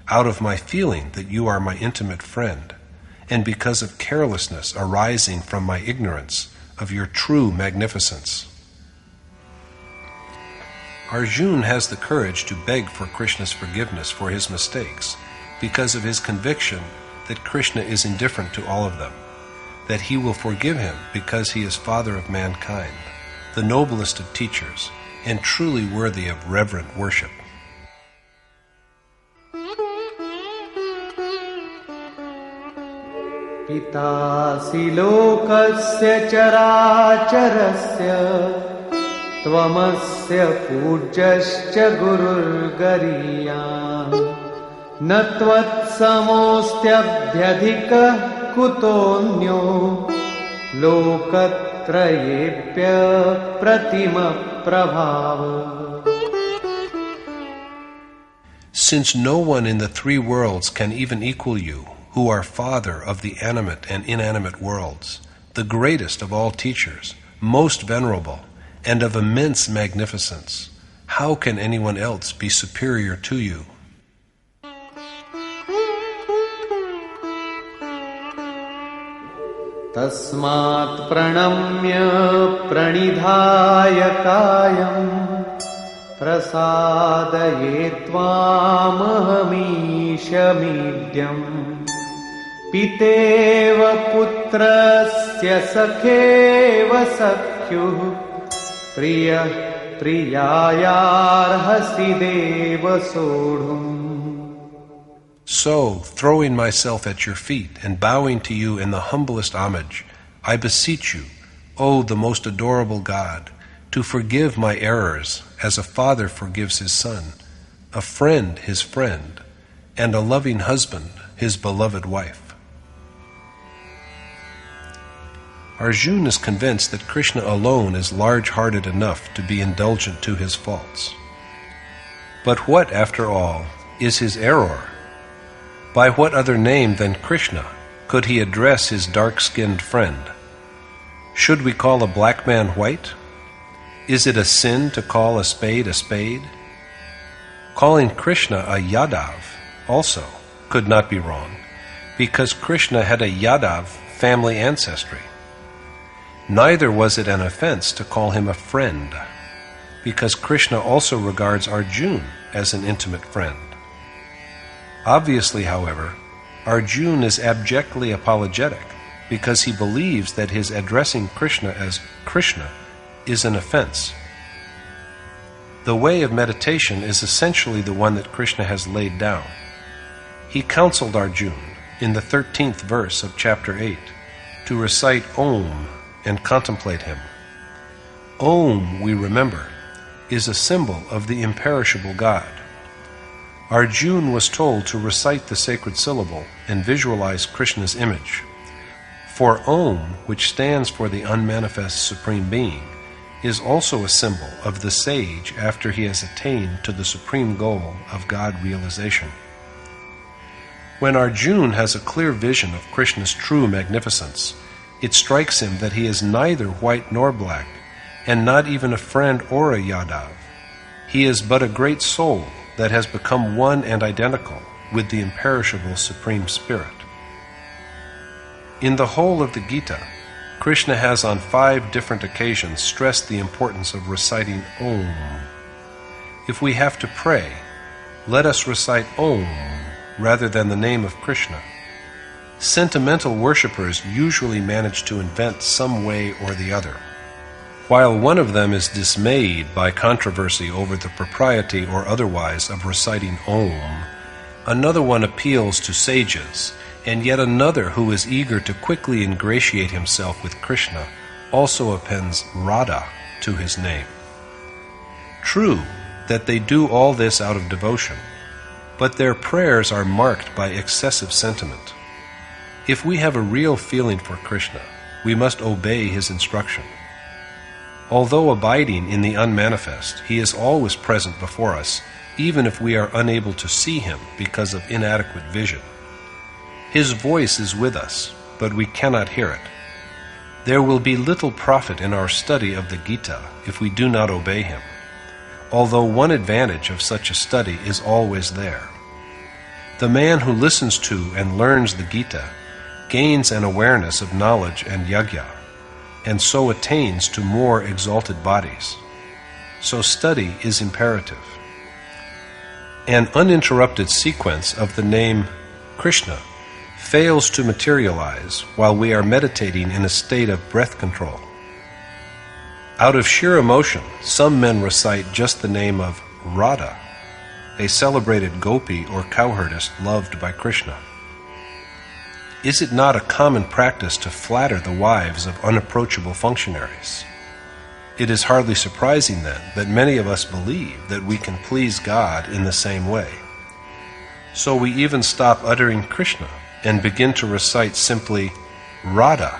out of my feeling that you are my intimate friend, and because of carelessness arising from my ignorance of your true magnificence. Arjun has the courage to beg for Krishna's forgiveness for his mistakes because of his conviction that Krishna is indifferent to all of them, that he will forgive him because he is Father of mankind, the noblest of teachers, and truly worthy of reverent worship. Pitasi lokasya characharasya Tvamasya pujyascha gurur gariyam Natvat samostyabhyadhika kutonyo Lokatrayepya pratima prabhava. Since no one in the three worlds can even equal you, who are Father of the animate and inanimate worlds, the greatest of all teachers, most venerable, and of immense magnificence, how can anyone else be superior to you? Tasmat pranamya pranidhaya kayam Prasadaye tvāmahamisha midyam Piteva putrasya sakheva sakhyuh Priya priyayarhasi deva sodhum. So, throwing myself at your feet and bowing to you in the humblest homage, I beseech you, O the most adorable God, to forgive my errors as a father forgives his son, a friend his friend, and a loving husband his beloved wife. Arjun is convinced that Krishna alone is large-hearted enough to be indulgent to his faults. But what, after all, is his error? By what other name than Krishna could he address his dark-skinned friend? Should we call a black man white? Is it a sin to call a spade a spade? Calling Krishna a Yadav also could not be wrong, because Krishna had a Yadav family ancestry. Neither was it an offense to call him a friend, because Krishna also regards Arjun as an intimate friend. Obviously, however, Arjun is abjectly apologetic because he believes that his addressing Krishna as Krishna is an offense. The way of meditation is essentially the one that Krishna has laid down. He counseled Arjun in the 13th verse of chapter 8 to recite Om and contemplate him. Om, we remember, is a symbol of the imperishable God. Arjun was told to recite the sacred syllable and visualize Krishna's image. For Om, which stands for the unmanifest Supreme Being, is also a symbol of the sage after he has attained to the supreme goal of God realization. When Arjun has a clear vision of Krishna's true magnificence, it strikes him that he is neither white nor black, and not even a friend or a Yadav. He is but a great soul that has become one and identical with the imperishable Supreme Spirit. In the whole of the Gita, Krishna has on 5 different occasions stressed the importance of reciting Om. If we have to pray, let us recite Om rather than the name of Krishna. Sentimental worshippers usually manage to invent some way or the other. While one of them is dismayed by controversy over the propriety or otherwise of reciting Om, another one appeals to sages, and yet another who is eager to quickly ingratiate himself with Krishna also appends Radha to his name. True that they do all this out of devotion, but their prayers are marked by excessive sentiment. If we have a real feeling for Krishna, we must obey his instruction. Although abiding in the unmanifest, he is always present before us, even if we are unable to see him because of inadequate vision. His voice is with us, but we cannot hear it. There will be little profit in our study of the Gita if we do not obey him, although one advantage of such a study is always there. The man who listens to and learns the Gita gains an awareness of knowledge and yajna, and so attains to more exalted bodies. So study is imperative. An uninterrupted sequence of the name Krishna fails to materialize while we are meditating in a state of breath control. Out of sheer emotion, some men recite just the name of Radha, a celebrated gopi or cowherdess loved by Krishna. Is it not a common practice to flatter the wives of unapproachable functionaries? It is hardly surprising, then, that many of us believe that we can please God in the same way. So we even stop uttering Krishna and begin to recite simply Radha,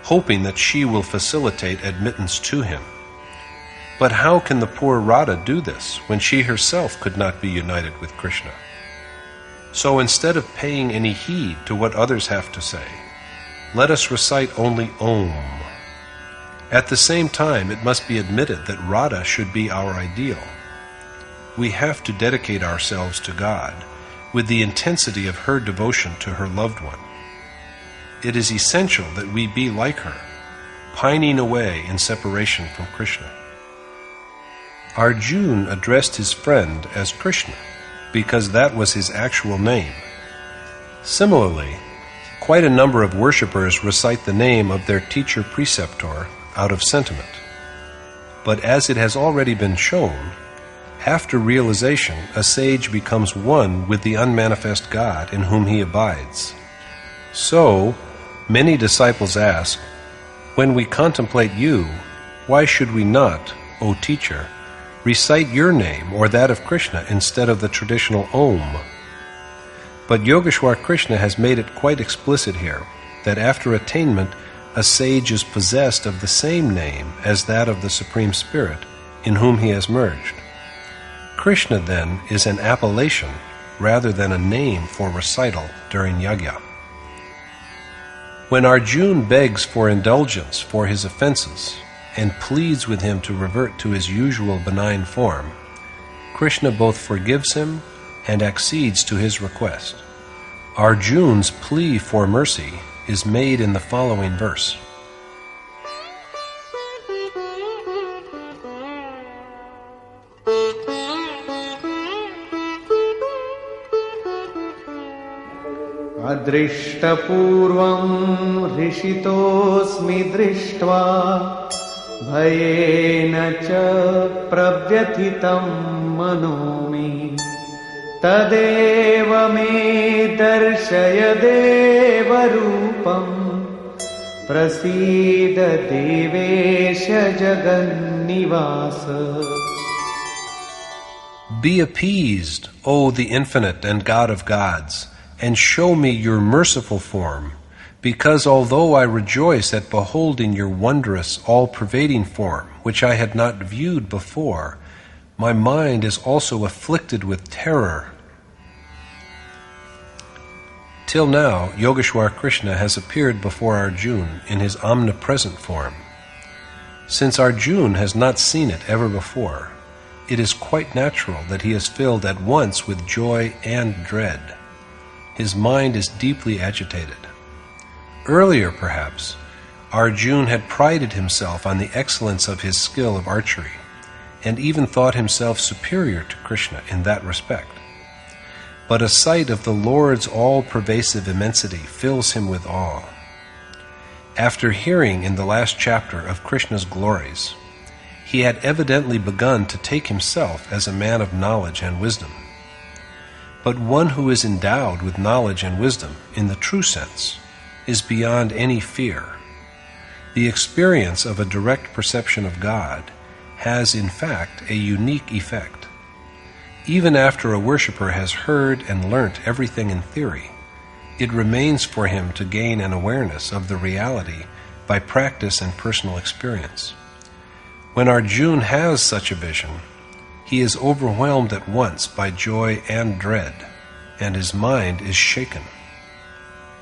hoping that she will facilitate admittance to him. But how can the poor Radha do this when she herself could not be united with Krishna? So instead of paying any heed to what others have to say, let us recite only Om. At the same time, it must be admitted that Radha should be our ideal. We have to dedicate ourselves to God with the intensity of her devotion to her loved one. It is essential that we be like her, pining away in separation from Krishna. Arjun addressed his friend as Krishna, because that was his actual name. Similarly, quite a number of worshippers recite the name of their teacher-preceptor out of sentiment. But as it has already been shown, after realization, a sage becomes one with the unmanifest God in whom he abides. So, many disciples ask, when we contemplate you, why should we not, O teacher, recite your name or that of Krishna instead of the traditional Om? But Yogeshwar Krishna has made it quite explicit here that after attainment, a sage is possessed of the same name as that of the Supreme Spirit in whom he has merged. Krishna, then, is an appellation rather than a name for recital during yajna. When Arjun begs for indulgence for his offenses and pleads with him to revert to his usual benign form, Krishna both forgives him and accedes to his request. Arjun's plea for mercy is made in the following verse. अदृष्टपूर्वं हृषितोऽस्मि दृष्ट्वा भयेन च प्रव्यथितं मनो मे तदेव मे दर्शय देवरूपं प्रसीद देवेश जगन्निवास. Be appeased, O the Infinite and God of gods, and show me your merciful form, because although I rejoice at beholding your wondrous, all-pervading form, which I had not viewed before, my mind is also afflicted with terror. Till now, Yogeshwar Krishna has appeared before Arjun in his omnipresent form. Since Arjun has not seen it ever before, it is quite natural that he is filled at once with joy and dread. His mind is deeply agitated. Earlier, perhaps, Arjun had prided himself on the excellence of his skill of archery, and even thought himself superior to Krishna in that respect. But a sight of the Lord's all-pervasive immensity fills him with awe. After hearing in the last chapter of Krishna's glories, he had evidently begun to take himself as a man of knowledge and wisdom. But one who is endowed with knowledge and wisdom in the true sense is beyond any fear. The experience of a direct perception of God has in fact a unique effect. Even after a worshipper has heard and learnt everything in theory, it remains for him to gain an awareness of the reality by practice and personal experience. When Arjun has such a vision, he is overwhelmed at once by joy and dread, and his mind is shaken.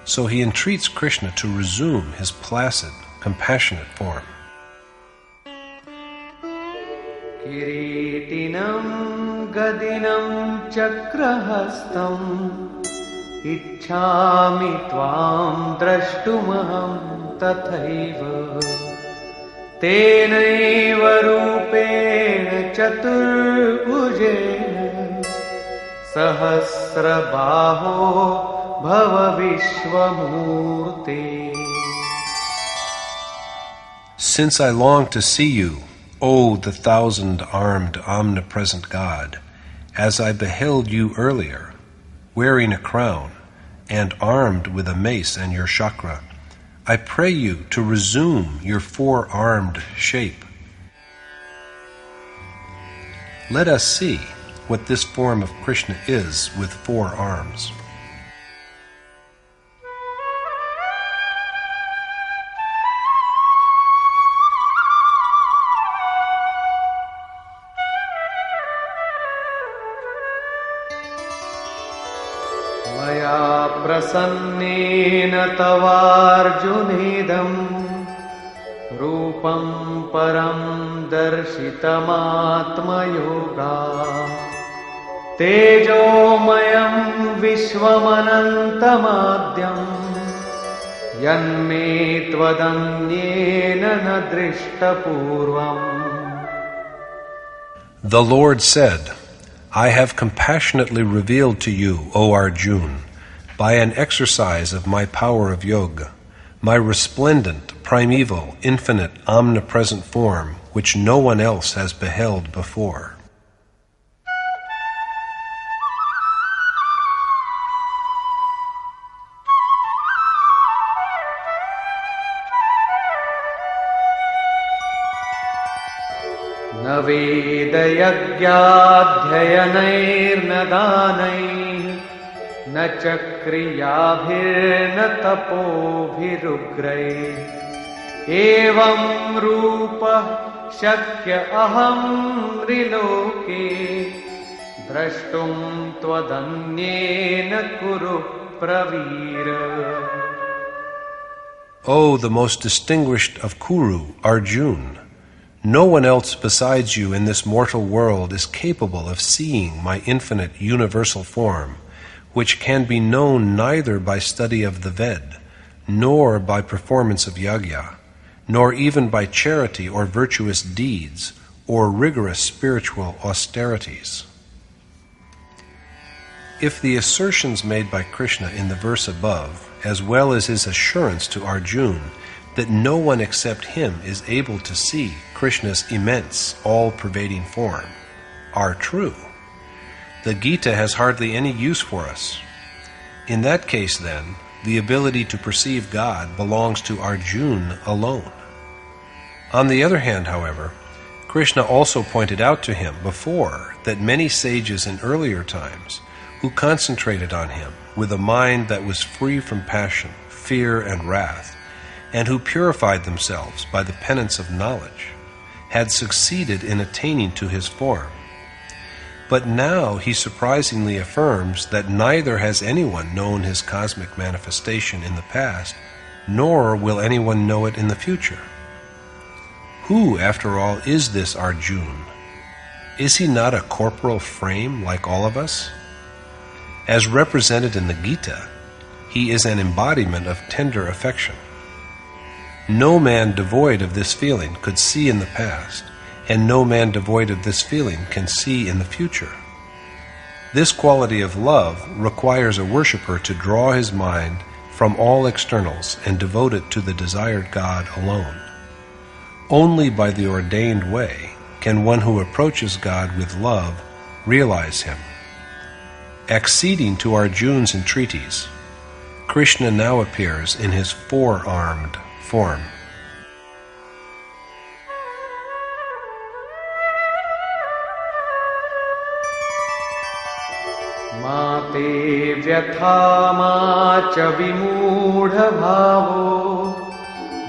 So he entreats Krishna to resume his placid, compassionate form. Kiritinam gadinam chakrahastam ichchami tvam drashtumaham tathaiva tenaiva rupena chaturbhujena sahasrabaho bhava vishwamurte. Since I long to see you, O the thousand-armed omnipresent God, as I beheld you earlier, wearing a crown and armed with a mace and your chakra, I pray you to resume your four-armed shape. Let us see what this form of Krishna is with 4 arms. Maya prasannena tavarjunidam rupam param darshitam yoga tejomayam vishwamanantamadyam yanme tvadanyena na drishtapurvam. The Lord said, I have compassionately revealed to you, O Arjun, by an exercise of my power of yoga, my resplendent, primeval, infinite, omnipresent form, which no one else has beheld before. न वेदयज्ञाध्ययनैर्न दानैः न च क्रियाभिर्न तपोभिरुग्रैः एवं रूपः शक्य अहं त्रिलोके Drashtum tvadanyena kuru pravira. O the most distinguished of Kuru, Arjun, no one else besides you in this mortal world is capable of seeing my infinite universal form, which can be known neither by study of the Ved, nor by performance of yagya, nor even by charity or virtuous deeds, or rigorous spiritual austerities. If the assertions made by Krishna in the verse above, as well as his assurance to Arjun that no one except him is able to see Krishna's immense, all-pervading form, are true, the Gita has hardly any use for us. In that case, then, the ability to perceive God belongs to Arjun alone. On the other hand, however, Krishna also pointed out to him before that many sages in earlier times who concentrated on him with a mind that was free from passion, fear, and wrath, and who purified themselves by the penance of knowledge, had succeeded in attaining to his form. But now he surprisingly affirms that neither has anyone known his cosmic manifestation in the past, nor will anyone know it in the future. Who, after all, is this Arjun? Is he not a corporal frame like all of us? As represented in the Gita, he is an embodiment of tender affection. No man devoid of this feeling could see in the past, and no man devoid of this feeling can see in the future. This quality of love requires a worshipper to draw his mind from all externals and devote it to the desired God alone. Only by the ordained way can one who approaches God with love realize him. Acceding to Arjun's entreaties, Krishna now appears in his four-armed form. Mate vyatha macha vimudha bhavo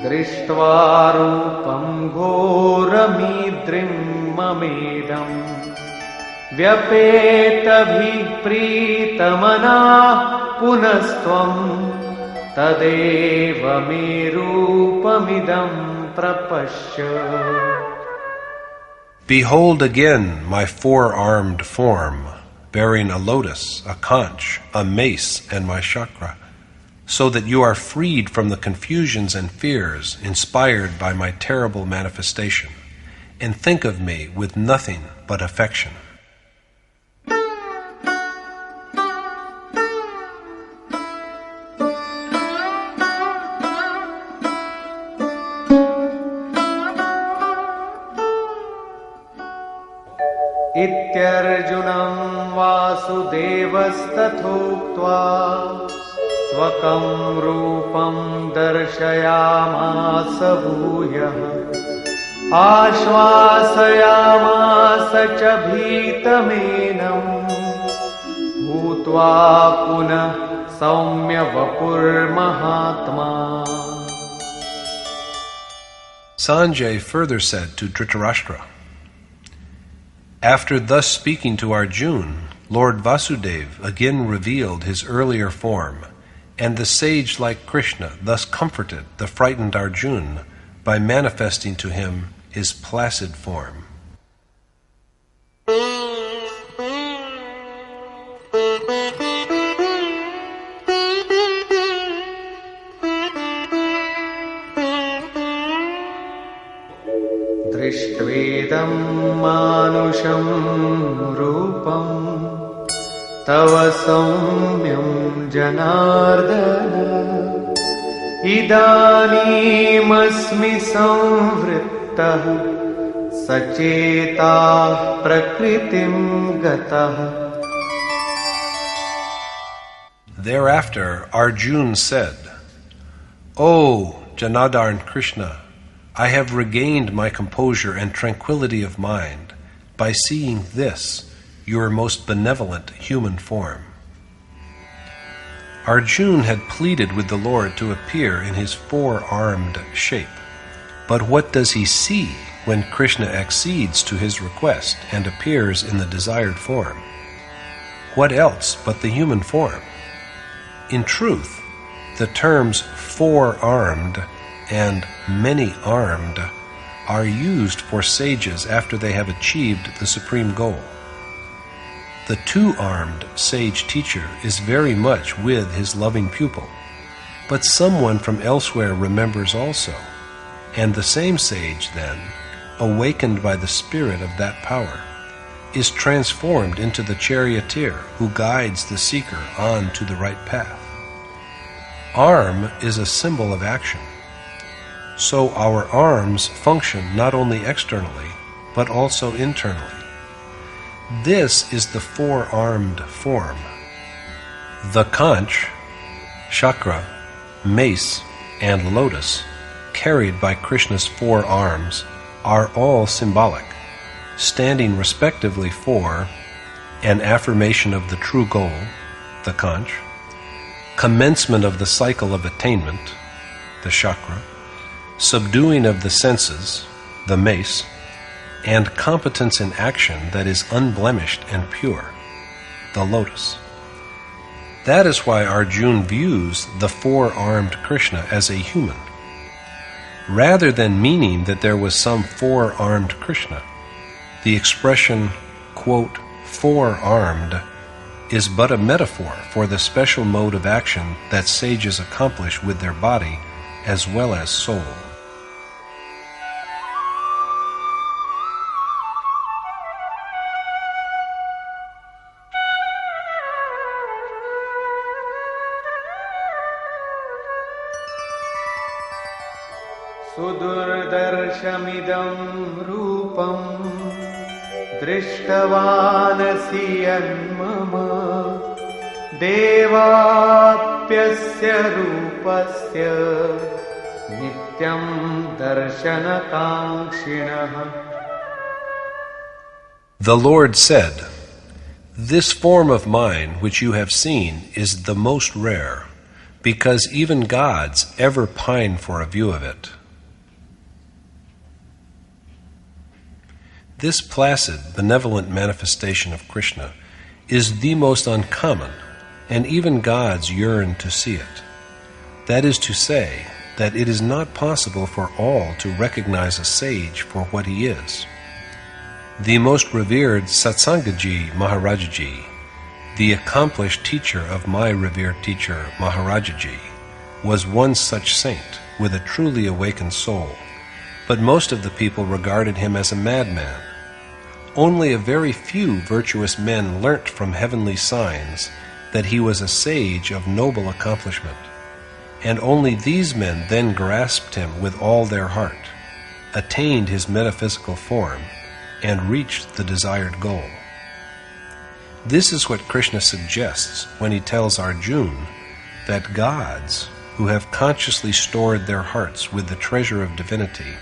drishtva rupam ghoramidrim mamedam vyapeta bhipritamana punastvam tadeva me rupamidam prapashya. Behold again my four-armed form, bearing a lotus, a conch, a mace, and my chakra, so that you are freed from the confusions and fears inspired by my terrible manifestation, and think of me with nothing but affection. Ityarjunam vasudevasthathoktvā svakam rupam darshayamasa bhūyah ashvasayamasa ca bhitamenam bhūtvā punah saumya vapur mahatma. Sanjay further said to Dhritarashtra, after thus speaking to Arjun, Lord Vasudeva again revealed his earlier form, and the sage-like Krishna thus comforted the frightened Arjun by manifesting to him his placid form. Drishtvedam manusham rupam tava saumyam janardana idanim asmi samvrittah sachetah prakritim gatah. Thereafter Arjun said, O Janardana Krishna, I have regained my composure and tranquility of mind by seeing this, your most benevolent human form. Arjun had pleaded with the Lord to appear in his four-armed shape. But what does he see when Krishna accedes to his request and appears in the desired form? What else but the human form? In truth, the terms four-armed and many-armed are used for sages after they have achieved the supreme goal. The two-armed sage teacher is very much with his loving pupil, but someone from elsewhere remembers also, and the same sage then, awakened by the spirit of that power, is transformed into the charioteer who guides the seeker on to the right path. Arm is a symbol of action. So our arms function not only externally, but also internally. This is the four-armed form. The conch, chakra, mace, and lotus, carried by Krishna's four arms, are all symbolic, standing respectively for an affirmation of the true goal, the conch, commencement of the cycle of attainment, the chakra, subduing of the senses, the mace, and competence in action that is unblemished and pure, the lotus. That is why Arjun views the four-armed Krishna as a human. Rather than meaning that there was some four-armed Krishna, the expression, quote, four-armed, is but a metaphor for the special mode of action that sages accomplish with their body as well as soul. Sudurdarshamidam rupam drishtvanasi yanmama devapyasya rupasya nityam darshanakankshinaha. The Lord said, "This form of mine which you have seen is the most rare, because even gods ever pine for a view of it." This placid, benevolent manifestation of Krishna is the most uncommon, and even gods yearn to see it. That is to say, that it is not possible for all to recognize a sage for what he is. The most revered Satsangaji Maharajaji, the accomplished teacher of my revered teacher Maharajaji, was one such saint with a truly awakened soul, but most of the people regarded him as a madman. Only a very few virtuous men learnt from heavenly signs that he was a sage of noble accomplishment, and only these men then grasped him with all their heart, attained his metaphysical form, and reached the desired goal. This is what Krishna suggests when he tells Arjun that gods, who have consciously stored their hearts with the treasure of divinity,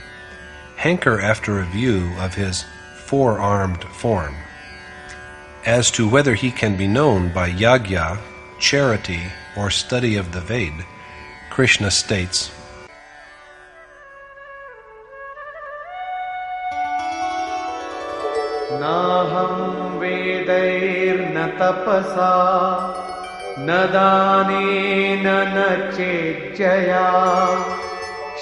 hanker after a view of his four-armed form. As to whether he can be known by yagya, charity, or study of the Ved, Krishna states, Naham vedairna tapasa na danena na chejjaya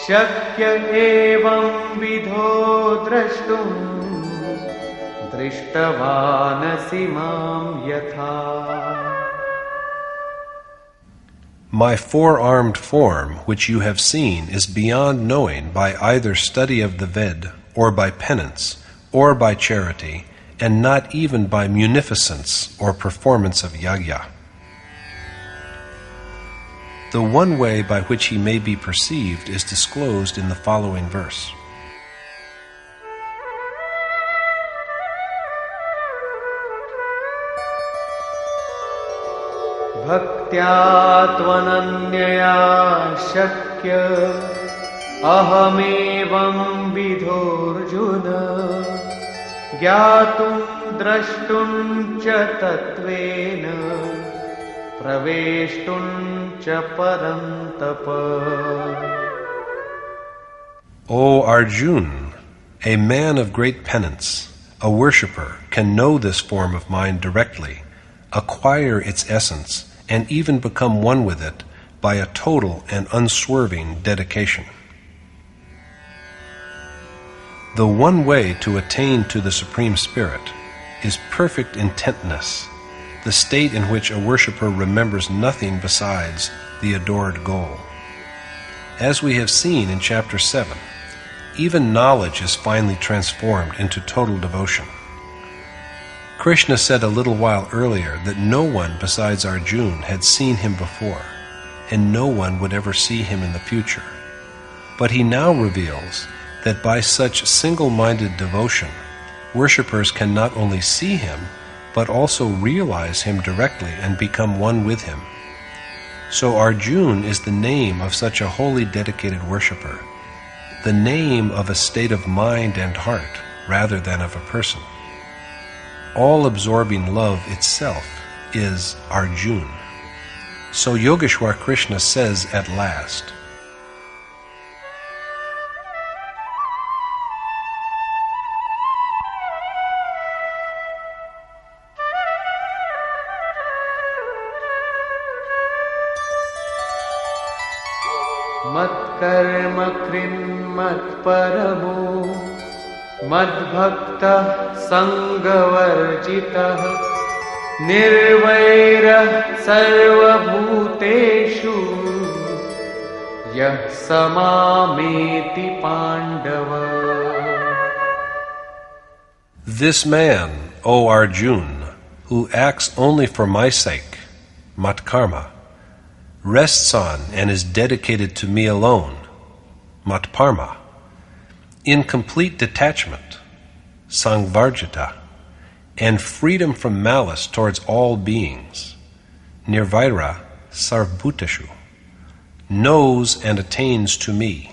shakya evam vidho drashtum drishtavanasi mam yatha. My four-armed form, which you have seen, is beyond knowing by either study of the Ved, or by penance, or by charity, and not even by munificence or performance of yagya. The one way by which he may be perceived is disclosed in the following verse. Bhaktya tvananyaya shakya ahamevam vidhorjuna gyatum drashtum cha tatvena praveshtum cha parantapa. O Arjun, a man of great penance, a worshipper, can know this form of mine directly, acquire its essence, and even become one with it by a total and unswerving dedication. The one way to attain to the Supreme Spirit is perfect intentness, the state in which a worshipper remembers nothing besides the adored goal. As we have seen in Chapter 7, even knowledge is finally transformed into total devotion. Krishna said a little while earlier that no one besides Arjun had seen him before, and no one would ever see him in the future. But he now reveals that by such single-minded devotion, worshippers can not only see him, but also realize him directly and become one with him. So Arjun is the name of such a wholly dedicated worshipper, the name of a state of mind and heart rather than of a person. All-absorbing love itself is Arjun. So Yogeshwar Krishna says at last, मत्कर्म कृन्मत्परमो मद्भक्तः संगवर्जितः निर्वैरः सर्वभूतेषु यः समामेति Pandava. This man, O Arjun, who acts only for my sake, matkarma, rests on and is dedicated to me alone, matparma, in complete detachment, sangvarjita, and freedom from malice towards all beings, nirvaira sarvbhuteshu, knows and attains to me.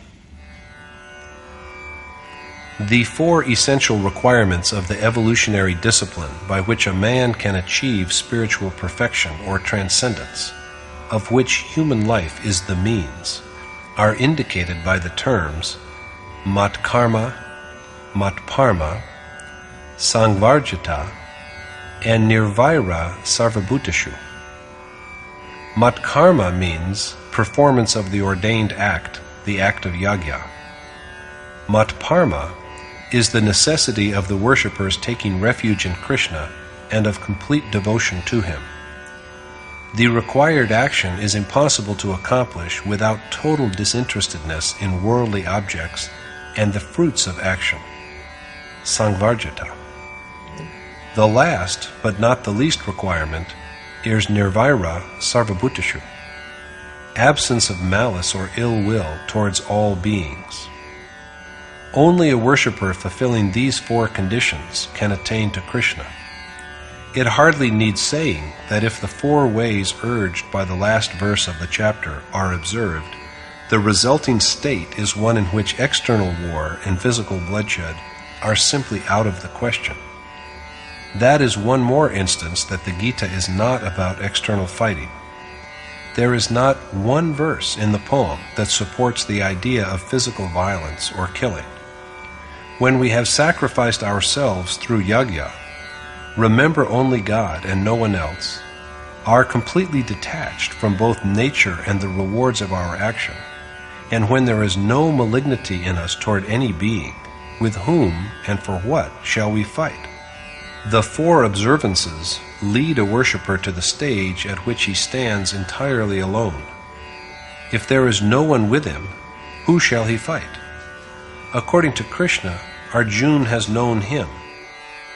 The four essential requirements of the evolutionary discipline by which a man can achieve spiritual perfection or transcendence, of which human life is the means, are indicated by the terms matkarma, matparma, sangvarjita, and nirvaira sarvabhuteshu. Matkarma means performance of the ordained act, the act of yajna. Matparma is the necessity of the worshippers taking refuge in Krishna and of complete devotion to him. The required action is impossible to accomplish without total disinterestedness in worldly objects and the fruits of action, sangvarjita. The last, but not the least requirement, is nirvaira sarvabhuteshu, absence of malice or ill will towards all beings. Only a worshipper fulfilling these four conditions can attain to Krishna. It hardly needs saying that if the four ways urged by the last verse of the chapter are observed, the resulting state is one in which external war and physical bloodshed are simply out of the question. That is one more instance that the Gita is not about external fighting. There is not one verse in the poem that supports the idea of physical violence or killing. When we have sacrificed ourselves through yajna, remember only God and no one else, are completely detached from both nature and the rewards of our action, and when there is no malignity in us toward any being, with whom and for what shall we fight? The four observances lead a worshipper to the stage at which he stands entirely alone. If there is no one with him, who shall he fight? According to Krishna, Arjun has known him.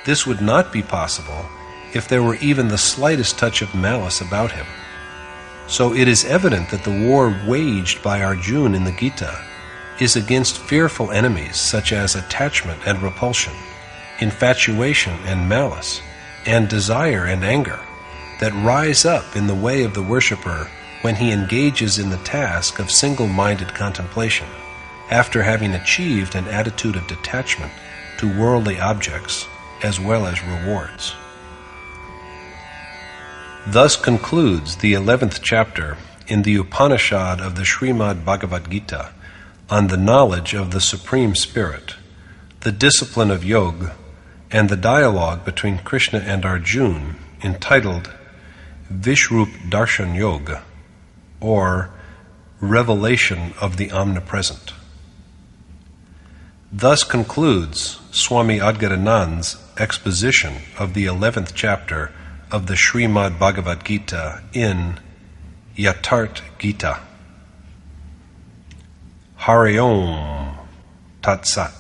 This would not be possible if there were even the slightest touch of malice about him. So it is evident that the war waged by Arjun in the Gita is against fearful enemies such as attachment and repulsion, infatuation and malice, and desire and anger that rise up in the way of the worshipper when he engages in the task of single-minded contemplation, after having achieved an attitude of detachment to worldly objects as well as rewards. Thus concludes the 11th chapter in the Upanishad of the Srimad Bhagavad Gita on the knowledge of the Supreme Spirit, the discipline of yoga, and the dialogue between Krishna and Arjun entitled Vishwroop Darshan Yoga, or Revelation of the Omnipresent. Thus concludes Swami Adgadanandji's exposition of the 11th chapter of the Srimad Bhagavad Gita in Yatharth Geeta. Hari Om Tat Sat.